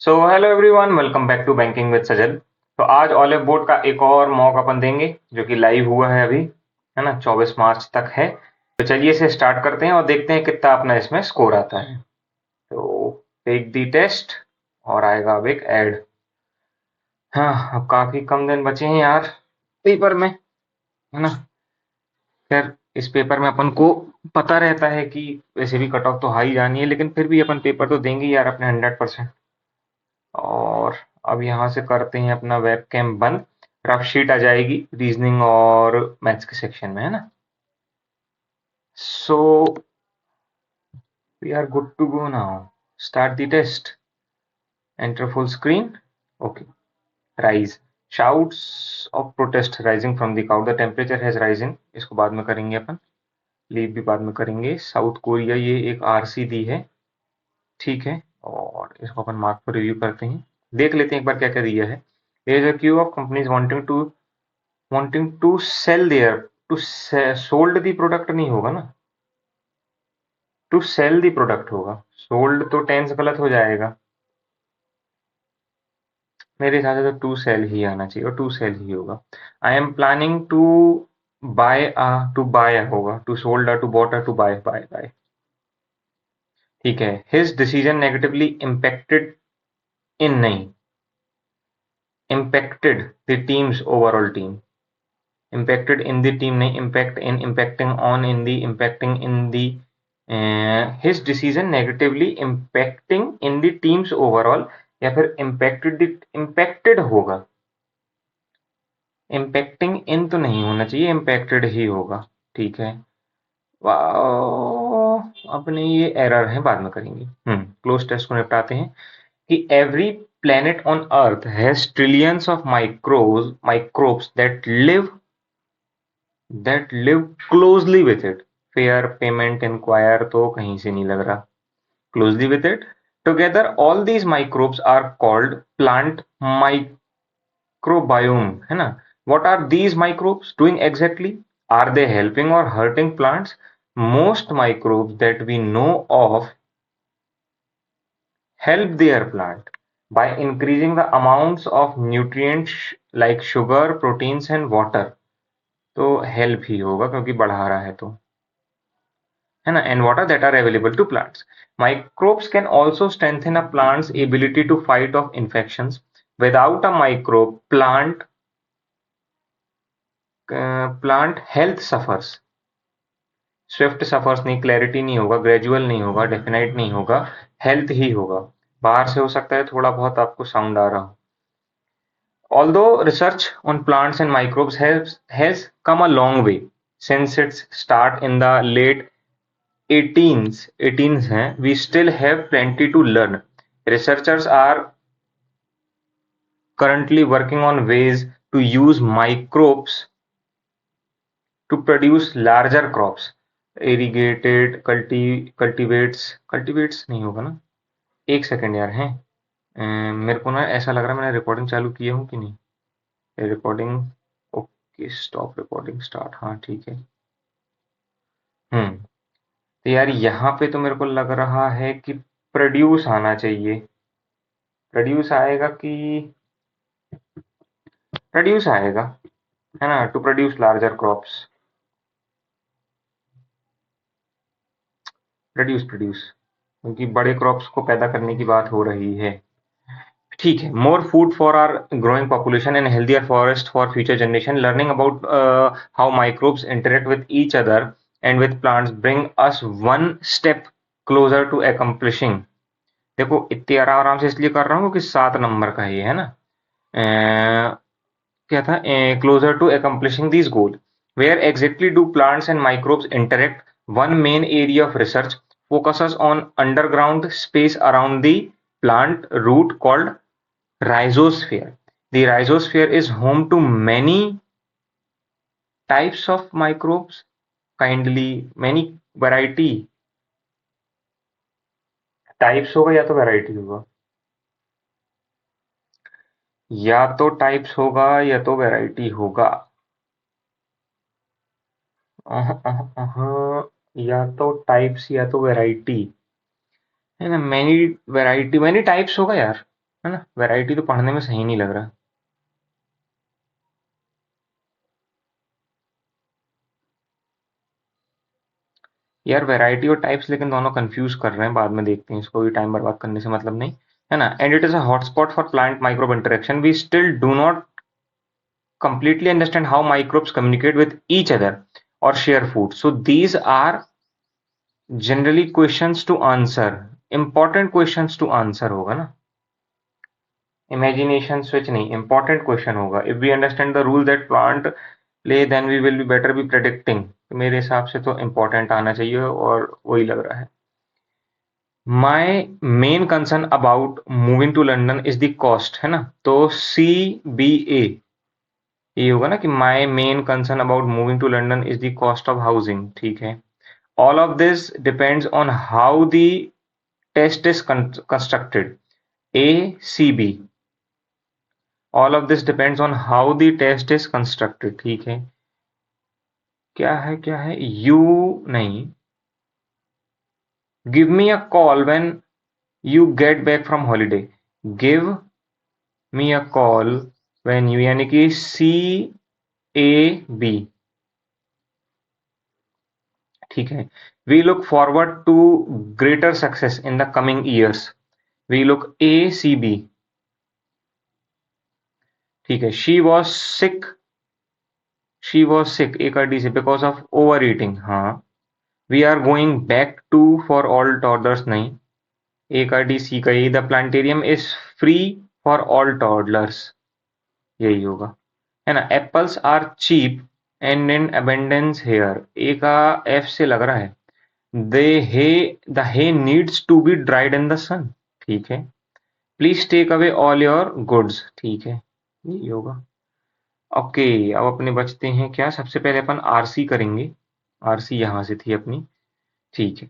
So hello everyone, welcome back to banking with Sajal. तो आज olive board का एक और मॉक अपन देंगे जो कि लाइव हुआ है अभी, है ना। 24 मार्च तक है। तो चलिए इसे स्टार्ट करते हैं और देखते हैं कितना अपना इसमें स्कोर आता है। तो टेक दी टेस्ट और आएगा अब एक ऐड। हाँ, अब काफी कम दिन बचे हैं यार पेपर में, है ना। खैर, इस पेपर में अपन को पता रहता है कि वैसे भी कट ऑफ तो हाई जानी है, लेकिन फिर भी अपन पेपर तो देंगे यार अपने 100%। और अब यहाँ से करते हैं अपना वेब कैम बंद। रफ शीट आ जाएगी रीजनिंग और मैथ्स के सेक्शन में, है ना। So we are good to go now. Start the test. Enter full screen. Okay. Rise. Shouts of protest rising from the crowd, the temperature has risen. इसको बाद में करेंगे अपन। लीव भी बाद में करेंगे। साउथ कोरिया, ये एक आरसी दी है, ठीक है। और इसको अपन मार्क पर रिव्यू करते हैं, देख लेते हैं एक बार क्या क्या दिया है। There is a queue of companies wanting to sell their to sold the product नहीं होगा ना, to sell the product होगा। sold तो टेंस गलत हो जाएगा, मेरे हिसाब से तो टू सेल ही आना चाहिए और टू सेल ही होगा। I am planning to buy होगा, to sold to bought to buy buy buy, ठीक है। His decision negatively impacted in, नहीं, impacted the teams overall team. impacted in the team नहीं, impact in, impacting on, in the, impacting in the, his decision negatively impacting in the teams overall, या फिर impacted होगा। impacting in तो नहीं होना चाहिए, impacted ही होगा, ठीक है। अपने ये एरर है, बाद में करेंगे। क्लोज टेस्ट को निपटाते हैं कि every planet on earth has trillions of microbes that live closely with it। fair payment inquire तो कहीं से नहीं लग रहा। closely with it, together all these microbes are called plant microbiome, है ना। what are these microbes doing exactly? Are they helping or hurting plants? Most microbes that we know of help their plant by increasing the amounts of nutrients like sugar, proteins and water। तो help ही होगा क्योंकि बढ़ा रहा है तो, है ना। and water that are available to plants। Microbes can also strengthen a plant's ability to fight off infections। Without a microbe, plant health suffers। swift suffers नहीं, clarity नहीं होगा, gradual नहीं होगा, definite नहीं होगा, health ही होगा। बाहर से हो सकता है थोड़ा बहुत आपको साउंड आ रहा हो। Although research on plants and microbes has come a long way since its start in the late 18s हैं, we still have plenty to learn। Researchers are currently working on ways to use microbes to produce larger crops। irrigated cultivates नहीं होगा ना, एक second यार है। मेरे को ना ऐसा लग रहा है मैंने रिकॉर्डिंग चालू किया हूँ कि नहीं। Recording, okay, stop recording, start, हाँ ठीक है। तो यार यहाँ पे तो मेरे को लग रहा है कि प्रोड्यूस आना चाहिए। प्रोड्यूस आएगा कि प्रोड्यूस आएगा, है ना। To produce larger crops, produce क्योंकि बड़े क्रॉप्स को पैदा करने की बात हो रही है, ठीक है। More food for our growing population and healthier forest for future generation. Learning about how microbes interact with each other and with plants bring us one step closer to accomplishing। देखो इतने आराम से इसलिए कर रहा हूँ कि 7 नंबर का ही है ना। क्या था, closer to accomplishing these goal। where exactly do plants and microbes interact? One main area of research focuses on underground space around the plant root called rhizosphere। The rhizosphere is home to many types of microbes, kindly many variety। Types होगा या तो variety होगा, या तो types होगा या तो variety होगा। या तो टाइप्स या तो वैरायटी, है ना। मैनी वैरायटी मैनी टाइप्स होगा यार, है ना। वैरायटी तो पढ़ने में सही नहीं लग रहा। यार वैरायटी और टाइप्स लेकिन दोनों कंफ्यूज कर रहे हैं, बाद में देखते हैं, इसको भी टाइम बर्बाद करने से मतलब नहीं है ना। And it is a hotspot for plant microbe interaction, we still do not completely understand how microbes communicate with each other or share food. So these are generally questions to answer, important questions to answer होगा ना, imagination switch नहीं, important question होगा। If we understand the rule that plant play, then we will be better be predicting। तो मेरे हिसाब से तो important आना चाहिए और वही लग रहा है। My main concern about moving to London is the cost, है ना, तो CBA ये होगा ना कि my main concern about moving to London is the cost of housing. ठीक है, all of this depends on how the test is constructed, A C B, all of this depends on how the test is constructed. ठीक है, क्या है you नहीं, give me a call when you get back from holiday, give me a call when you, यानी कि C A B. ठीक है, we look forward to greater success in the coming years, we look A C B. ठीक है, she was sick एक D से because of over eating. हाँ, we are going back to for all toddlers नहीं, एक D C का यही, the planetarium is free for all toddlers, यही होगा, है ना। Apples are cheap and in abundance here, A का एफ से लग रहा है, the hay needs to be dried in the sun। ठीक है, please take away all your goods. ठीक है, यही होगा। ओके, अब अपने बचते हैं क्या, सबसे पहले अपन आरसी करेंगे, आरसी यहाँ से थी अपनी। ठीक है,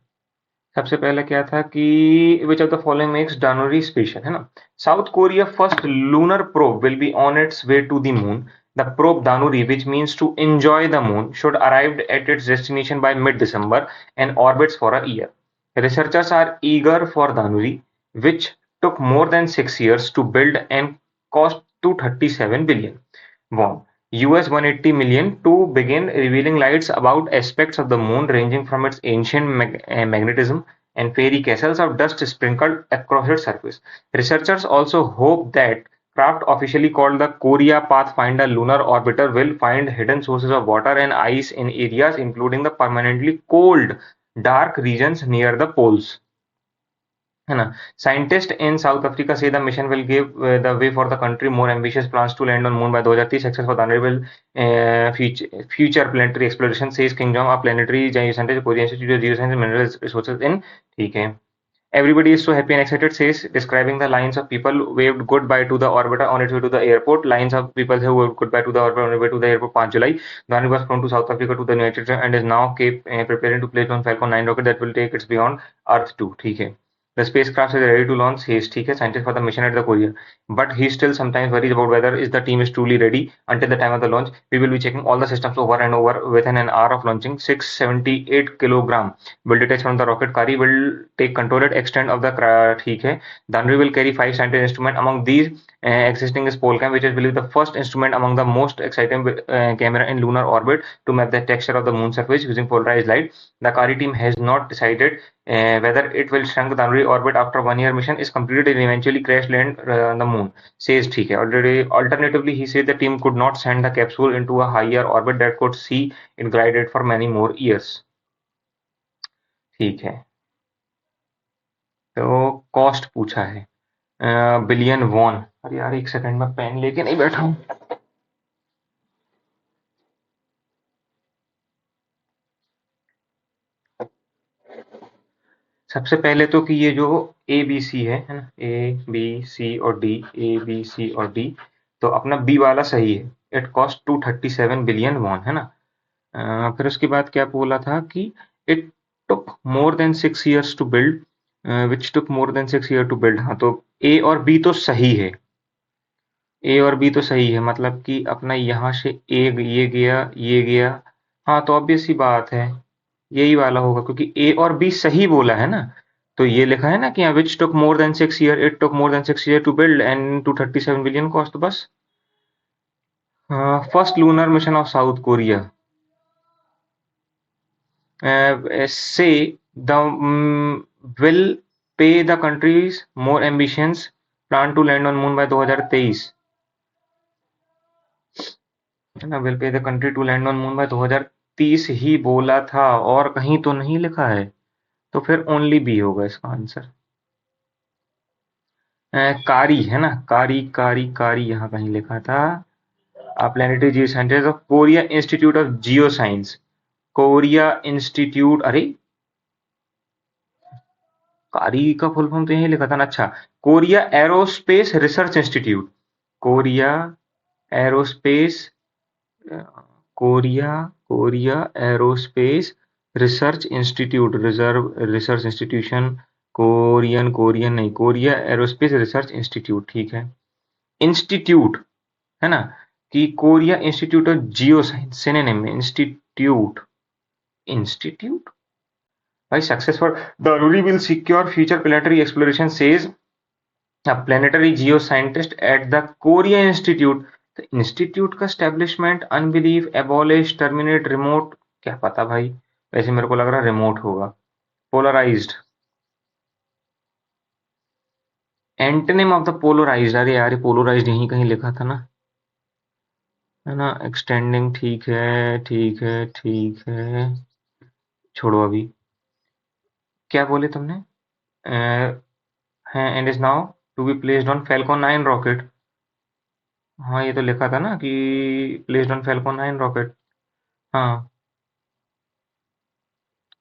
सबसे पहले क्या था कि which of the following makes Danuri special, है ना। South Korea first lunar probe will be on its way to the moon, the probe Danuri, which means to enjoy the moon, should arrive at its destination by mid-December and orbits for a year. Researchers are eager for Danuri, which took more than 6 years to build and cost 237 billion won, US 180 million, to begin revealing lights about aspects of the moon ranging from its ancient magnetism and fairy castles of dust sprinkled across its surface. Researchers also hope that craft officially called the Korea Pathfinder lunar orbiter will find hidden sources of water and ice in areas including the permanently cold, dark regions near the poles. है ना। Scientists in South Africa say the mission will give the way for the country more ambitious plans to land on moon by 2030. Success for the Honorable future planetary exploration, says King Jong, a planetary scientist, Korean Institute of Geoscience and Mineral Resources in। ठीक है, everybody is so happy and excited, says, describing the lines of people waved goodbye to the orbiter on its way to the airport. Lines of people who waved goodbye to the orbiter on its way to the airport 5 July. Dhani was flown to South Africa to the United States and is now preparing to place on Falcon 9 rocket that will take its beyond Earth 2। ठीक है, the spacecraft is ready to launch, says, ठीक है, scientist for the mission at the Korea, but he still sometimes worries about whether is the team is truly ready until the time of the launch. We will be checking all the systems over and over within an hour of launching. 678 kilogram will detach from the rocket. Kari will take control at extent of the ठीक है, Danuri will carry 5 scientific instruments. Among these existing is Polcam, which is believed the first instrument among the most exciting camera in lunar orbit to map the texture of the moon surface using polarized light. The Kari team has not decided whether it will shrink the Danuri orbit after 1 year mission is completed and eventually crash land on the moon, says, ठीक है। Alternatively, he said the team could not send the capsule into a higher orbit that could see it glided for many more years। ठीक है, तो cost पूछा है billion von. अरे यार एक सेकंड में पेन लेके नहीं बैठा हूँ। सबसे पहले तो कि ये जो ए बी सी है ना, ए बी सी और डी, ए बी सी और डी, तो अपना बी वाला सही है, इट कॉस्ट 237 बिलियन वॉन, है ना। फिर उसके बाद क्या बोला था कि it took more than 6 years to build, which took more than 6 year to build. हाँ, तो ए और बी तो सही है, ए और बी तो सही है, मतलब कि अपना यहाँ से ए ये गया ये गया, हाँ तो ऑब्वियस सी बात है यही वाला होगा क्योंकि ए और बी सही बोला है ना, तो ये लिखा है ना कि which took more than 6 year, it took more than 6 year to build and to 37 billion cost, तो बस first lunar mission of South Korea से the will pay the country's more ambitions plan to land on moon by 2023, है ना। will pay the country to land on moon by 2030 ही बोला था, और कहीं तो नहीं लिखा है, तो फिर ओनली बी होगा इसका आंसर। कारी है ना, कारी कारी कारी यहाँ कहीं लिखा था। Planetary Jio scientist of Korea institute of geo science, Korea institute, अरे कारी का फुल फॉर्म तो यही लिखा था ना। अच्छा, Korea aerospace research institute, Korea aerospace, Korea Korea aerospace research institute, reserve research institution, Korean Korean नहीं, कोरिया एरोस्पेस रिसर्च इंस्टीट्यूट, ठीक है। इंस्टीट्यूट है ना, कि Korea institute of geo science, synonym में इंस्टीट्यूट, इंस्टीट्यूट भाई। Successful Danuri will secure future planetary exploration says a planetary geoscientist at the Korea Institute। तो institute का establishment, unbelieve, abolish, terminate, remote, क्या पता भाई, वैसे मेरे को लग रहा है रिमोट होगा। Polarised, antonym of the polarised, अरे यार ये पोलराइज्ड यहीं कहीं लिखा था ना, है ना। एक्सटेंडिंग, ठीक है ठीक है ठीक है, छोड़ो अभी। क्या बोले तुमने? है and is now to be placed on Falcon 9 rocket. हाँ ये तो लिखा था ना कि प्लेस्ड ऑन फैल्कन 9 रॉकेट। हाँ,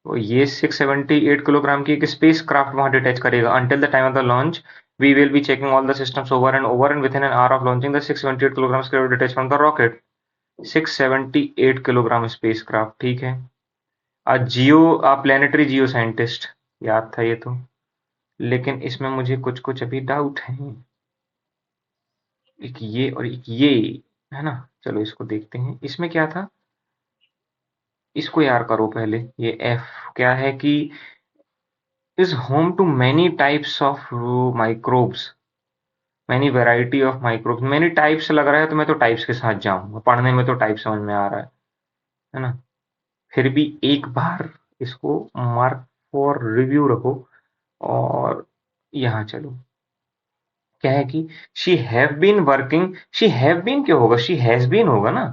तो ये 678 किलोग्राम की एक स्पेस क्राफ्ट वहां डिटैच करेगा। Until the time of the launch we will be checking all the systems over and with in an hour of launching the 678 kilogram spacecraft detach from the rocket. 678 kilogram space craft, ठीक है। आ planetary जियो scientist, याद था ये तो, लेकिन इसमें मुझे कुछ कुछ अभी डाउट है। एक ये और एक ये, है ना। चलो इसको देखते हैं, इसमें क्या था, इसको यार करो पहले। ये एफ क्या है कि is home to many types of microbes, many variety of microbes, many types लग रहा है, तो मैं तो टाइप्स के साथ जाऊंगा, पढ़ने में तो टाइप समझ में आ रहा है ना। फिर भी एक बार इसको मार्क फॉर रिव्यू रखो, और यहाँ चलो। क्या है कि शी हैव बीन क्यों होगा, शी हैज बीन होगा ना।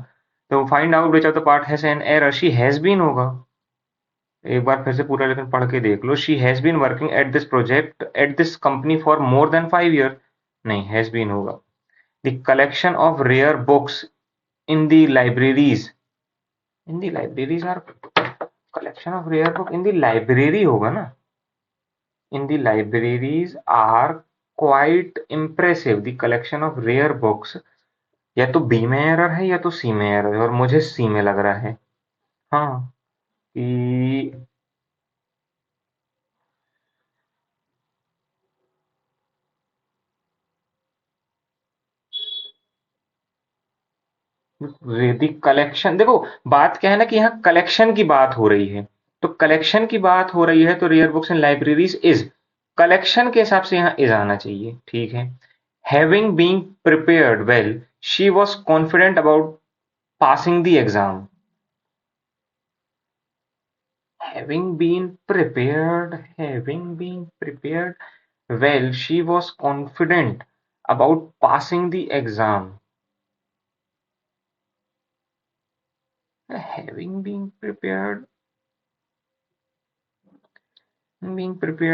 तो find out which of the part has an error, she has been होगा। एक बार फिर से पूरा लेकिन पढ़ के देख लो। She has been working at this project at this company for more than 5 year, नहीं हैज बीन होगा। The collection of rare books in the libraries, in the libraries are, collection of rare book in the library होगा ना। In the libraries are quite impressive, the collection of rare books. या तो B में error है या तो सी में error है, और मुझे सी में लग रहा है। हाँ, कि वैदिक कलेक्शन, देखो बात क्या है ना कि यहाँ कलेक्शन की बात हो रही है, तो कलेक्शन की बात हो रही है तो rare books and libraries is, collection के हिसाब से यहाँ इज आना चाहिए, ठीक है। Having been prepared well she was confident about passing the exam. Having been prepared well she was confident about passing the exam। having been prepared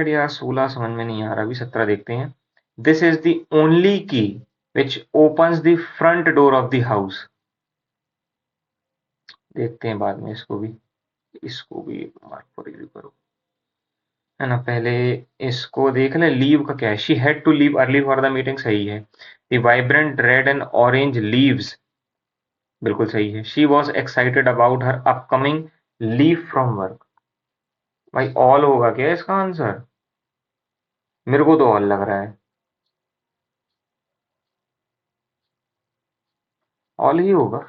यार 16 समझ में नहीं आ रहा, अभी 17 देखते हैं। This is the only key which opens the front door of the house. देखते हैं बाद में इसको भी, इसको भी मार्क फॉर रिव्यू करो, है ना। पहले इसको देख ले, लीव का क्या है, she had to leave early for the meeting, सही है। The vibrant red and orange leaves, बिल्कुल सही है। She was excited about her upcoming leave from work, भाई ऑल होगा क्या इसका आंसर, मेरे को तो ऑल लग रहा है, ऑल ही होगा।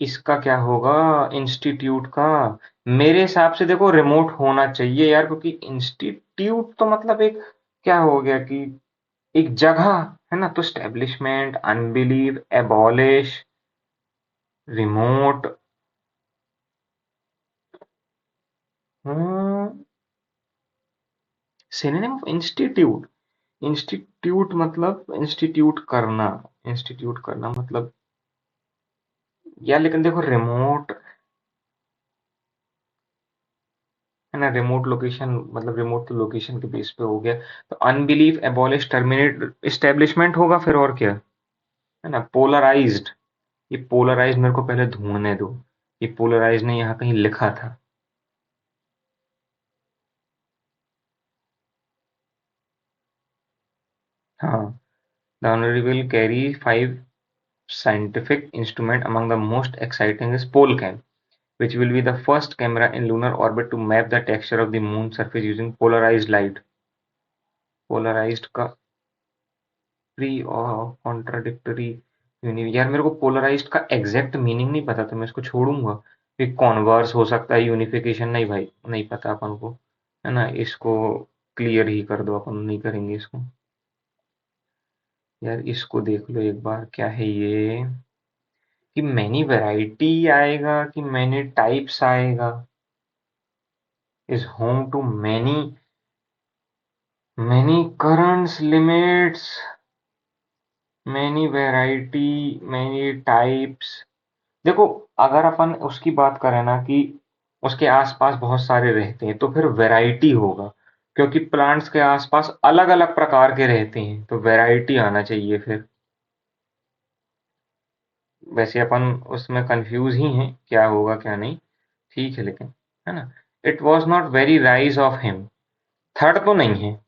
इसका क्या होगा इंस्टीट्यूट का? मेरे हिसाब से देखो रिमोट होना चाहिए यार, क्योंकि इंस्टीट्यूट तो मतलब एक क्या हो गया कि एक जगह है ना, तो establishment, unbelieve, abolish, remote. Synonym of institute, institute मतलब इंस्टीट्यूट करना मतलब यार, लेकिन देखो रिमोट है ना, रिमोट लोकेशन मतलब रिमोट तो लोकेशन के बेस पे हो गया। तो अनबिलीव, एबॉलिश, टर्मिनेट, एस्टेब्लिशमेंट होगा फिर, और क्या है ना। पोलराइज्ड, ये पोलराइज्ड मेरे को पहले ढूंढने दो, ये पोलराइज्ड ने यहाँ कहीं लिखा था। हाँ, the honourable carry 5 scientific instrument. Among the most exciting is PolCam, which will be the first camera in lunar orbit to map the texture of the moon surface using polarized light. Polarized का pre और contradictory यार, मेरे को polarised का exact meaning नहीं पता, तो मैं इसको छोड़ूंगा। कि कॉन्वर्स हो सकता है, यूनिफिकेशन नहीं भाई, नहीं पता अपन को, है ना। इसको क्लियर ही कर दो, अपन नहीं करेंगे इसको। यार इसको देख लो एक बार, क्या है ये, कि मैनी वैरायटी आएगा कि मैनी टाइप्स आएगा। Is home to many, many currents limits, many variety, many types. देखो, अगर अपन उसकी बात करें ना कि उसके आसपास बहुत सारे रहते हैं, तो फिर वैरायटी होगा, क्योंकि प्लांट्स के आसपास अलग अलग प्रकार के रहते हैं, तो वैरायटी आना चाहिए फिर। वैसे अपन उसमें कंफ्यूज ही हैं क्या होगा क्या नहीं, ठीक है, लेकिन है ना। It was not very rise of him, third तो नहीं है,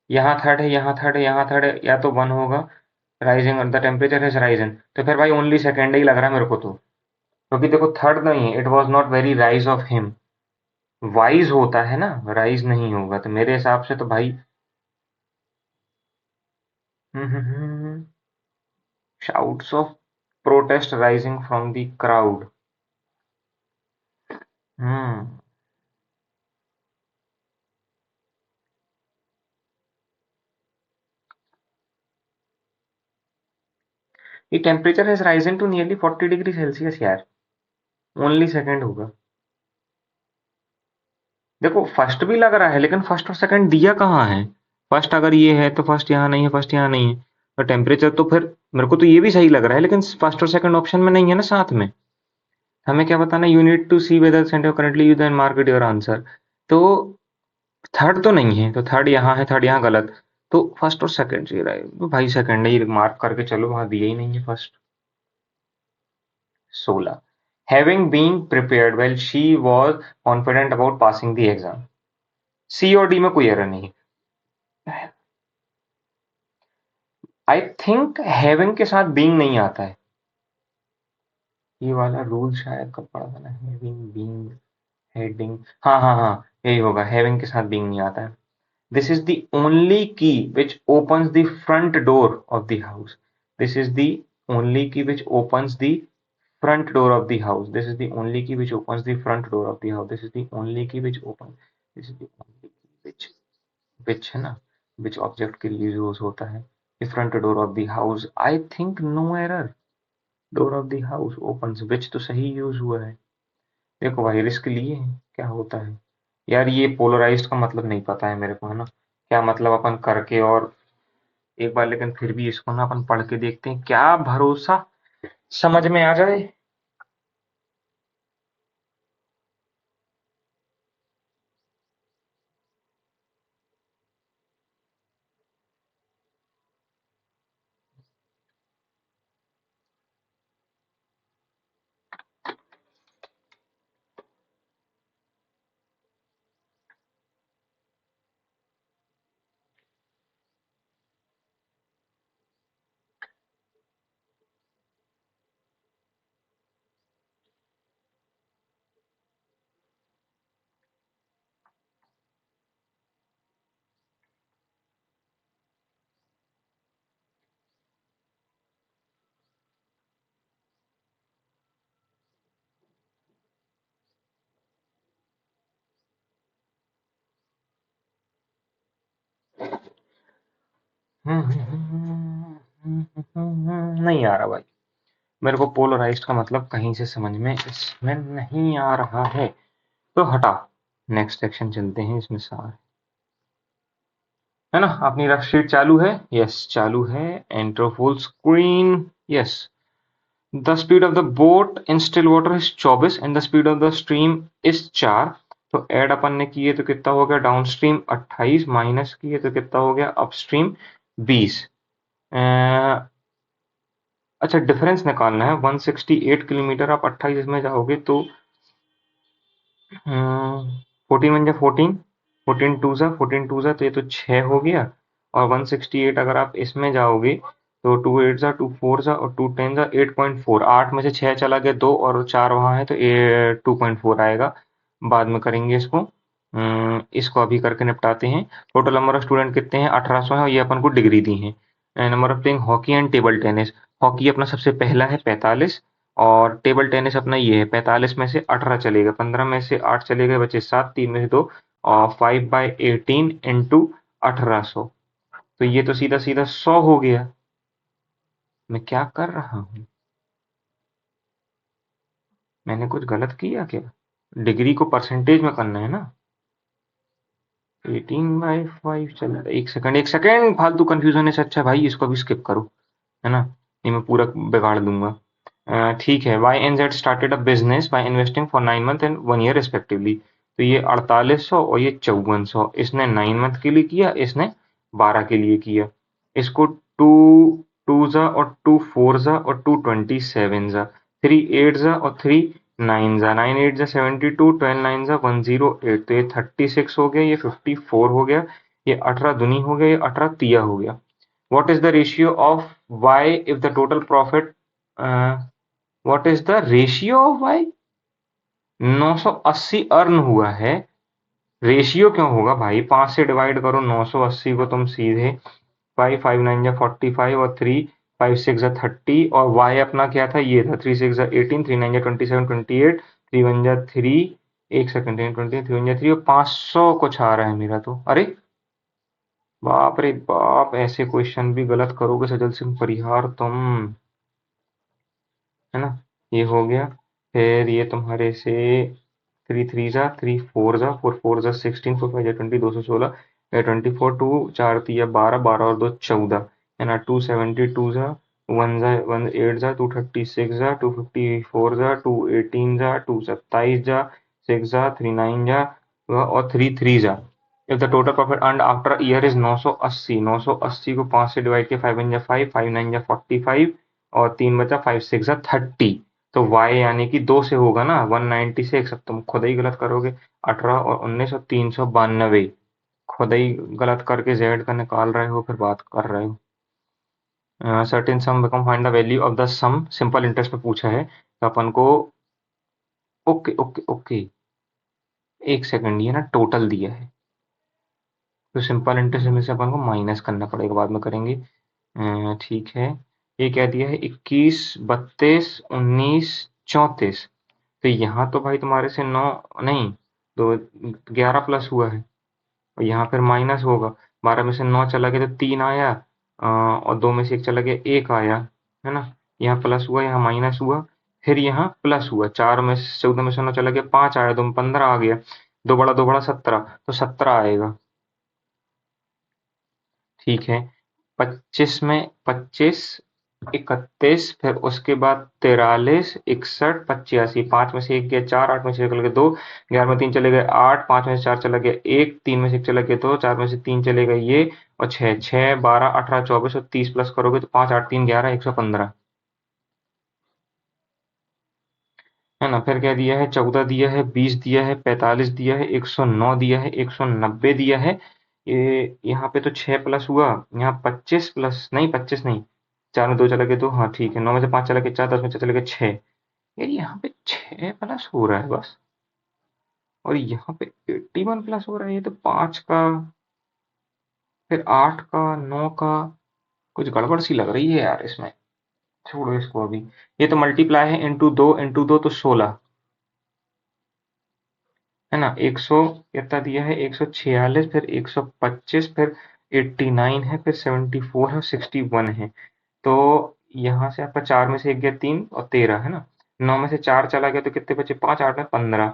यहाँ थर्ड है, यहाँ थर्ड है, यहाँ थर्ड है, या तो वन होगा। Rising the temperature is Ryzen, तो फिर भाई ओनली सेकेंड ही लग रहा है मेरे को तो, क्योंकि देखो थर्ड नहीं है, it was not very rise of him, wise होता है ना, राइज नहीं होगा, तो मेरे हिसाब से तो भाई shouts of protest rising from the crowd. Hmm ये temperature has risen to nearly 40 degree Celsius यार, ओनली सेकंड होगा। देखो फर्स्ट भी लग रहा है, लेकिन फर्स्ट और सेकंड दिया कहाँ है? फर्स्ट अगर ये है तो फर्स्ट यहाँ नहीं है, फर्स्ट यहाँ नहीं है, तो टेम्परेचर तो फिर मेरे को तो ये भी सही लग रहा है, लेकिन फर्स्ट और सेकंड ऑप्शन में नहीं है ना साथ में। हमें क्या बताना, you need to see whether centre currently use and mark it your answer. तो थर्ड तो नहीं है, तो थर्ड यहाँ है, थर्ड यहाँ गलत, तो फर्स्ट और सेकंड चाहिए रहा है, तो भाई सेकंड ही मार्क करके चलो, वहां दिया ही नहीं है first. 16, having been prepared well she was confident about passing the exam. C और डी में कोई एरर नहीं है। आई थिंक हैविंग के साथ बीइंग नहीं आता है, ये वाला रूल शायद कब पढ़ा था ना, हैविंग, बीइंग, हेडिंग, हाँ हाँ हाँ, यही होगा, हैविंग के साथ बीइंग नहीं आता है। This is the only key which opens the front door of the house. This is the only key which opens the front door of the house. This is the only key which opens the front door of the house. This is the only key which opens, this is the only key which है ना, which object के लिए use होता है। The front door of the house, I think no error, door of the house opens, which तो सही use हुआ है। देखो भाई रिस्क लिए हैं, क्या होता है। यार ये पोलराइज्ड का मतलब नहीं पता है मेरे को, है ना, क्या मतलब अपन करके और एक बार, लेकिन फिर भी इसको ना अपन पढ़ के देखते हैं, क्या भरोसा समझ में आ जाए। नहीं आ रहा भाई, मेरे को पोलराइज्ड का मतलब कहीं से समझ में इसमें नहीं आ रहा है, तो हटा। नेक्स्ट सेक्शन चलते हैं, इसमें सारे है ना। अपनी रफ शीट चालू है? यस चालू है। Enter full screen. Yes. The speed of the boat in still water is 24 and the speed of the stream is 4। तो ऐड अपन ने किए तो कितना हो गया, डाउन स्ट्रीम 28 माइनस किए तो कितना हो गया, अपस्ट्रीम 20। अच्छा डिफरेंस निकालना है, 168 किलोमीटर आप 28 में जाओगे तो 14 वन जा 14, 14 टू ज़ा तो ये तो 6 हो गया। और 168 अगर आप इसमें जाओगे तो 2 8 ज़ा 2 4 ज़ा और 2 10 ज़ा 8.4, 8 में से 6 चला गया, 2 और 4 वहाँ है तो ये 2.4 आएगा। बाद में करेंगे इसको। इसको अभी करके निपटाते हैं। टोटल नंबर ऑफ स्टूडेंट कितने हैं, 1800 है, और ये अपन को डिग्री दी है। Number of playing hockey and table tennis. Hockey अपना सबसे पहला है 45, और टेबल टेनिस अपना ये है 45 में से 18 चलेगा, 15 में से 8 चले गए, बचे 7, 3 में से 2, और 5/18 इंटू 1800, तो ये तो सीधा सीधा 100 हो गया। मैं क्या कर रहा हूँ, मैंने कुछ गलत किया क्या? डिग्री को परसेंटेज में करना है ना। 18/5 चल, एक सेकंड एक सेकंड, फालतू कंफ्यूज होने से अच्छा भाई इसको भी स्किप करो, है ना, ये मैं पूरा बिगाड़ दूंगा। ठीक है। Y N Z started a business by investing for 9 month and 1 year respectively. तो ये 4800 और ये 5400, इसने 9 मंथ के लिए किया, इसने 12 के लिए किया। इसको 2 2 और 2 4 और 2 27 3 8 और 3 9 9 8 72, 12 9 108, तो ये 36 हो गया, ये 54 हो गया, ये 18 दूनी हो गया, ये 18 तिया हो गया। What is the ratio of y if the total profit what is the ratio of y? 980 earn हुआ है, रेशियो क्यों होगा भाई, 5 से डिवाइड करो 980 को तुम सीधे, 5 5 9 जा 45 और 3 5 6 जा 30, और y अपना क्या था, ये था 3 6 जा 18, 3 9 जा 27 28, 3 1 जा 3, एक सेकंड 20 3 1 जा 3, और 500 कुछ आ रहा है मेरा तो, अरे बाप रे बाप, ऐसे क्वेश्चन भी गलत करोगे सजल सिंह परिहार तुम, है ना। ये हो गया। फिर ये तुम्हारे से 3 3 जा 3 4 जा 4 4 जा 16, 4 5 जा 20, 216, 24, 2 4 3 12, 12 और 2 14, है ना। 272 जा 1 जा 236 जा 254 जा 218 जा 227 जा 6 जा 39 जा और 33 जा। If the total profit earned after year is 980, 980 को 5 से डिवाइड किया, 5 1 जा 5, 5 9 जा 45, और 3 बचा, 5 6 जा 30, तो y यानी कि 2 से होगा ना 196। अब तुम खुद ही गलत करोगे, 18 और 19 और 392, खुद ही गलत करके z का निकाल रहे हो, फिर बात कर रहे हो। Certain sum become find the value of the sum, simple interest में पूछा है तो अपन को, ओके ओके ओके, एक सेकंड, ये ना टोटल दिया है तो सिंपल इंटरेस्ट में से अपन को माइनस करना पड़ेगा, बाद में करेंगे। ठीक है। ये क्या दिया है, 21 32 19 34, तो यहाँ तो भाई तुम्हारे से 9 नहीं, तो 11 प्लस हुआ है, और यहाँ फिर माइनस होगा, 12 में से 9 चला गया तो 3 आया, और 2 में से 1 चला गया 1 आया, है ना। यहाँ प्लस हुआ, यहाँ माइनस हुआ, फिर यहाँ प्लस हुआ, 4 में से 14 में से 9 चला गया 5 आया, 2 में 15 आ गया, 2 बड़ा 17, तो 17 आएगा। ठीक है। 25 में 25 31, फिर उसके बाद 43 61 85, 5 में से 1 गया 4, 8 में से 1 चला गया 2, 11 में 3 चले गए 8, 5 में से 4 चला गया 1, 3 में से 1 चला गया 2, 4 में से 3 चले गए ये, और 6 6 12 18 24 और 30 प्लस करोगे तो 5 8 3 11 115, है ना। फिर क्या दिया है, 14 दिया है, 20 दिया है, 45 दिया है, 109 दिया है, 190 दिया है। ये यहाँ पे तो 6 प्लस हुआ, यहाँ 25 प्लस नहीं, 25 नहीं, 4 में 2 चला गया 2, हाँ ठीक है, 9 में से 5 चला गया 4, 10 में से चला गया 6, यार यहाँ पे 6 प्लस हो रहा है बस, और यहाँ पे 81 प्लस हो रहा है, ये तो 5 का, फिर 8 का, 9 का, कुछ गड़बड़ सी लग रही है यार इसमें, छोड़ो इसको अभी। ये तो मल्टीप्लाई है, इंटू दो तो 16, है ना। 100 कितना दिया है, 146, फिर 125, फिर 89 है, फिर 74 है और 61 है। तो यहाँ से आपका 4 में से 1 गया 3 और 13 है ना। 9 में से 4 चला गया तो कितने बचे, 5 8 में 15।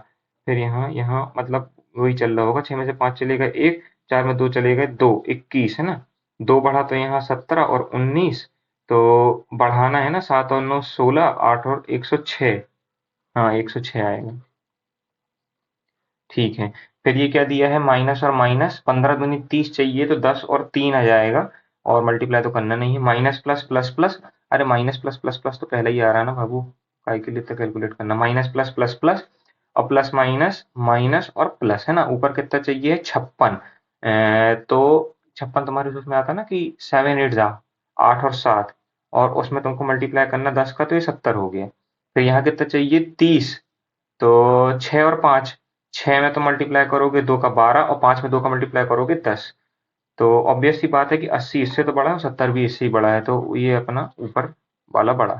फिर यहाँ यहाँ मतलब वही चल रहा होगा, 6 में से 5 चलेगा 1, 4 में 2 चलेगा 2, 21 है ना। 2 बढ़ा तो यहाँ 17 और 19, तो बढ़ाना है ना, 7 और 9 16, 8 और 106। हाँ 106 आएगा। ठीक है। फिर ये क्या दिया है, माइनस और माइनस, 15 दूनी 30 चाहिए तो 10 और 3 आ जाएगा, और मल्टीप्लाई तो करना नहीं है। माइनस प्लस प्लस प्लस, अरे माइनस प्लस प्लस प्लस तो पहले ही आ रहा है ना बाबू, काय के लिए तो कैलकुलेट करना। माइनस प्लस प्लस प्लस और प्लस माइनस माइनस और प्लस, है ना। ऊपर कितना चाहिए, 56। तो 56 तुम्हारे उसमें आता ना कि 7 8 जा 8 और 7, और उसमें तुमको मल्टीप्लाई करना 10 का, तो ये 70 हो गया। फिर यहाँ कितना चाहिए, 30। तो 6 और 5, 6 में तो मल्टीप्लाई करोगे 2 का 12, और 5 में 2 का मल्टीप्लाई करोगे 10। तो ऑब्वियस सी बात है कि 80 इससे तो बड़ा है और 70 भी इससे ही बड़ा है, तो ये अपना ऊपर वाला बड़ा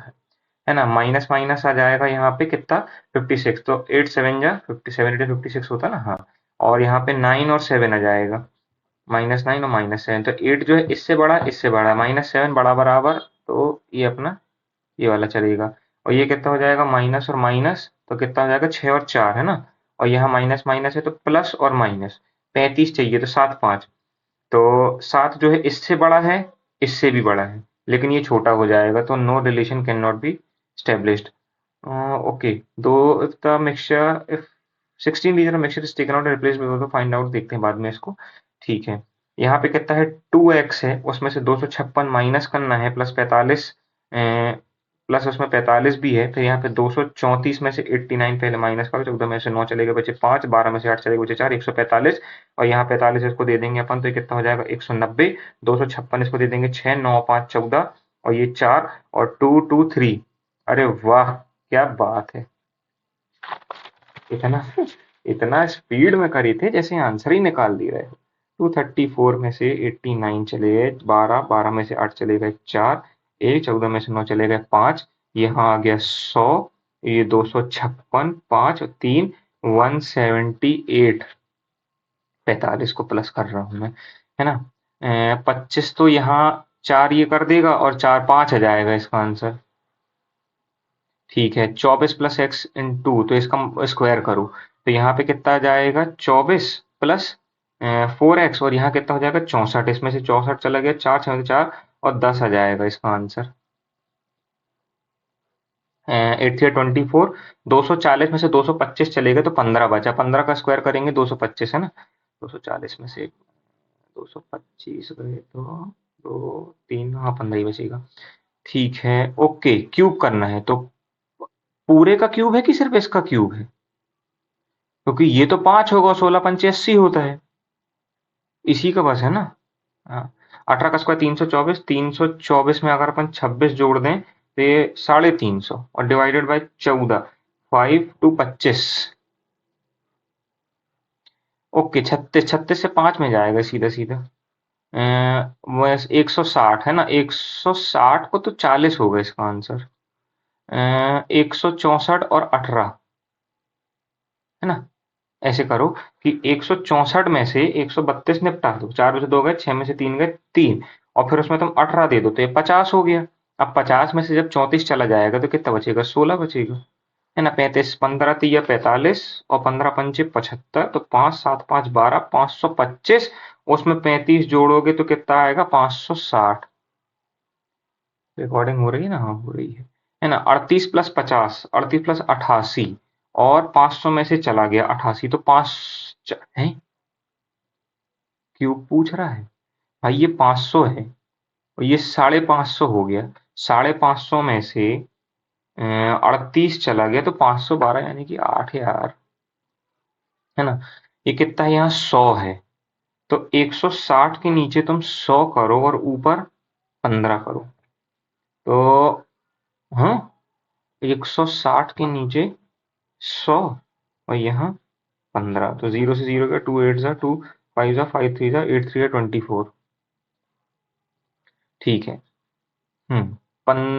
है ना। माइनस माइनस आ जाएगा यहाँ पे कितना, 56। तो 8 7 जा 57, 8 56 होता ना, हाँ। और यहाँ पे 9 और 7 आ जाएगा, -9 और -7। तो 8 जो है इससे बड़ा, इससे बड़ा, -7 बड़ा बराबर, तो ये अपना ये वाला चलेगा। और ये कितना हो जाएगा, माइनस और माइनस, तो कितना हो जाएगा, 6 और 4 है ना। और यहाँ माइनस माइनस है तो प्लस और माइनस, 35 चाहिए तो 7 5। तो 7 जो है इससे बड़ा है, इससे भी बड़ा है, लेकिन ये छोटा हो जाएगा, तो no relation can not be established। Okay, दो if the mixture if 16 litre mixture is taken out replace with तो फाइंड आउट, देखते हैं बाद में इसको। ठीक है। यहाँ पे कितना है, 2x है, उसमें से 256 माइनस करना है, प्लस 45, प्लस उसमें 45 भी है। फिर यहाँ पे 234 में से 89 पहले माइनस करो, 14 में से 9 चलेगा बचे 5, 12 में से 8 चलेगा बचे 4, 145। और यहाँ 45 इसको दे देंगे अपन, तो ये कितना हो जाएगा, 190। 256 इसको दे देंगे 6, 9 5 14, और ये 4 और 2 2 3। अरे वाह, क्या बात है। इतना इतना स्पीड में करी थे जैसे आंसर ही निकाल दिए रहे हो। 234 में से 89 चले गए 12, 12 में से 8 चले गए 4, 1 14 में से 9 चले गए 5, यहाँ आ गया 100, ये 256, 5 और 3 178। 45 को प्लस कर रहा हूँ मैं, है ना। 25 तो यहाँ 4 ये कर देगा, और 4 5 आ जाएगा इसका आंसर। ठीक है। 24 प्लस एक्स इंटू, तो इसका स्क्वायर करो, तो यहाँ पे कितना आ जाएगा, 24 प्लस 4x, और यहाँ कितना हो जाएगा, 64। इसमें से 64 चला गया, 4 6 4 और 10 आ जाएगा इसका आंसर। 8 3 24। 240 में से 225 चलेगा तो 15 बचा, 15 का स्क्वायर करेंगे 225, है ना। 240 में से 225 गए तो 2 3, हाँ 15 ही बचेगा। ठीक है। ओके, क्यूब करना है, तो पूरे का क्यूब है कि सिर्फ इसका क्यूब है, क्योंकि ये तो 5 होगा, 16 पंचे 80 होता है, इसी का बस है ना। हाँ। 18 का स्क्वायर 324, 324 में अगर अपन 26 जोड़ दें तो ये 350, और डिवाइडेड बाय 14, 5 टू 25। ओके, 36, 36 से 5 में जाएगा सीधा सीधा। बस 160 है ना, 160 को तो 40 होगा इसका आंसर। 164 और 18, है ना। ऐसे करो कि 164 में से 132 निपटा दो, 4 में से 2 गए, 6 में से 3 गए 3, और फिर उसमें तुम 18 दे दो तो ये 50 हो गया। अब 50 में से जब 34 चला जाएगा तो कितना बचेगा, 16 बचेगा, है ना। 35, 15 तिया 45 और 15 पंचे 75, तो 5 7 5 12, 525। उसमें 35 जोड़ोगे तो कितना आएगा, 560। रिकॉर्डिंग हो रही है ना, हाँ हो रही है ना। 38 प्लस 50, 38 प्लस 88, और 500 में से चला गया 88, तो 5 है, क्यूब पूछ रहा है भाई, ये 500 है, और ये 550 हो गया। 550 में से 38 चला गया तो 512, यानी कि 8 यार, है ना। ये कितना है, यहाँ 100 है, तो 160 के नीचे तुम 100 करो और ऊपर 15 करो, तो हाँ 160 के नीचे 100 और यहाँ 15, तो 0 से 0 का 2 8 जा 2, 5 जा 5 3 जा 8 3 जा 24। ठीक है।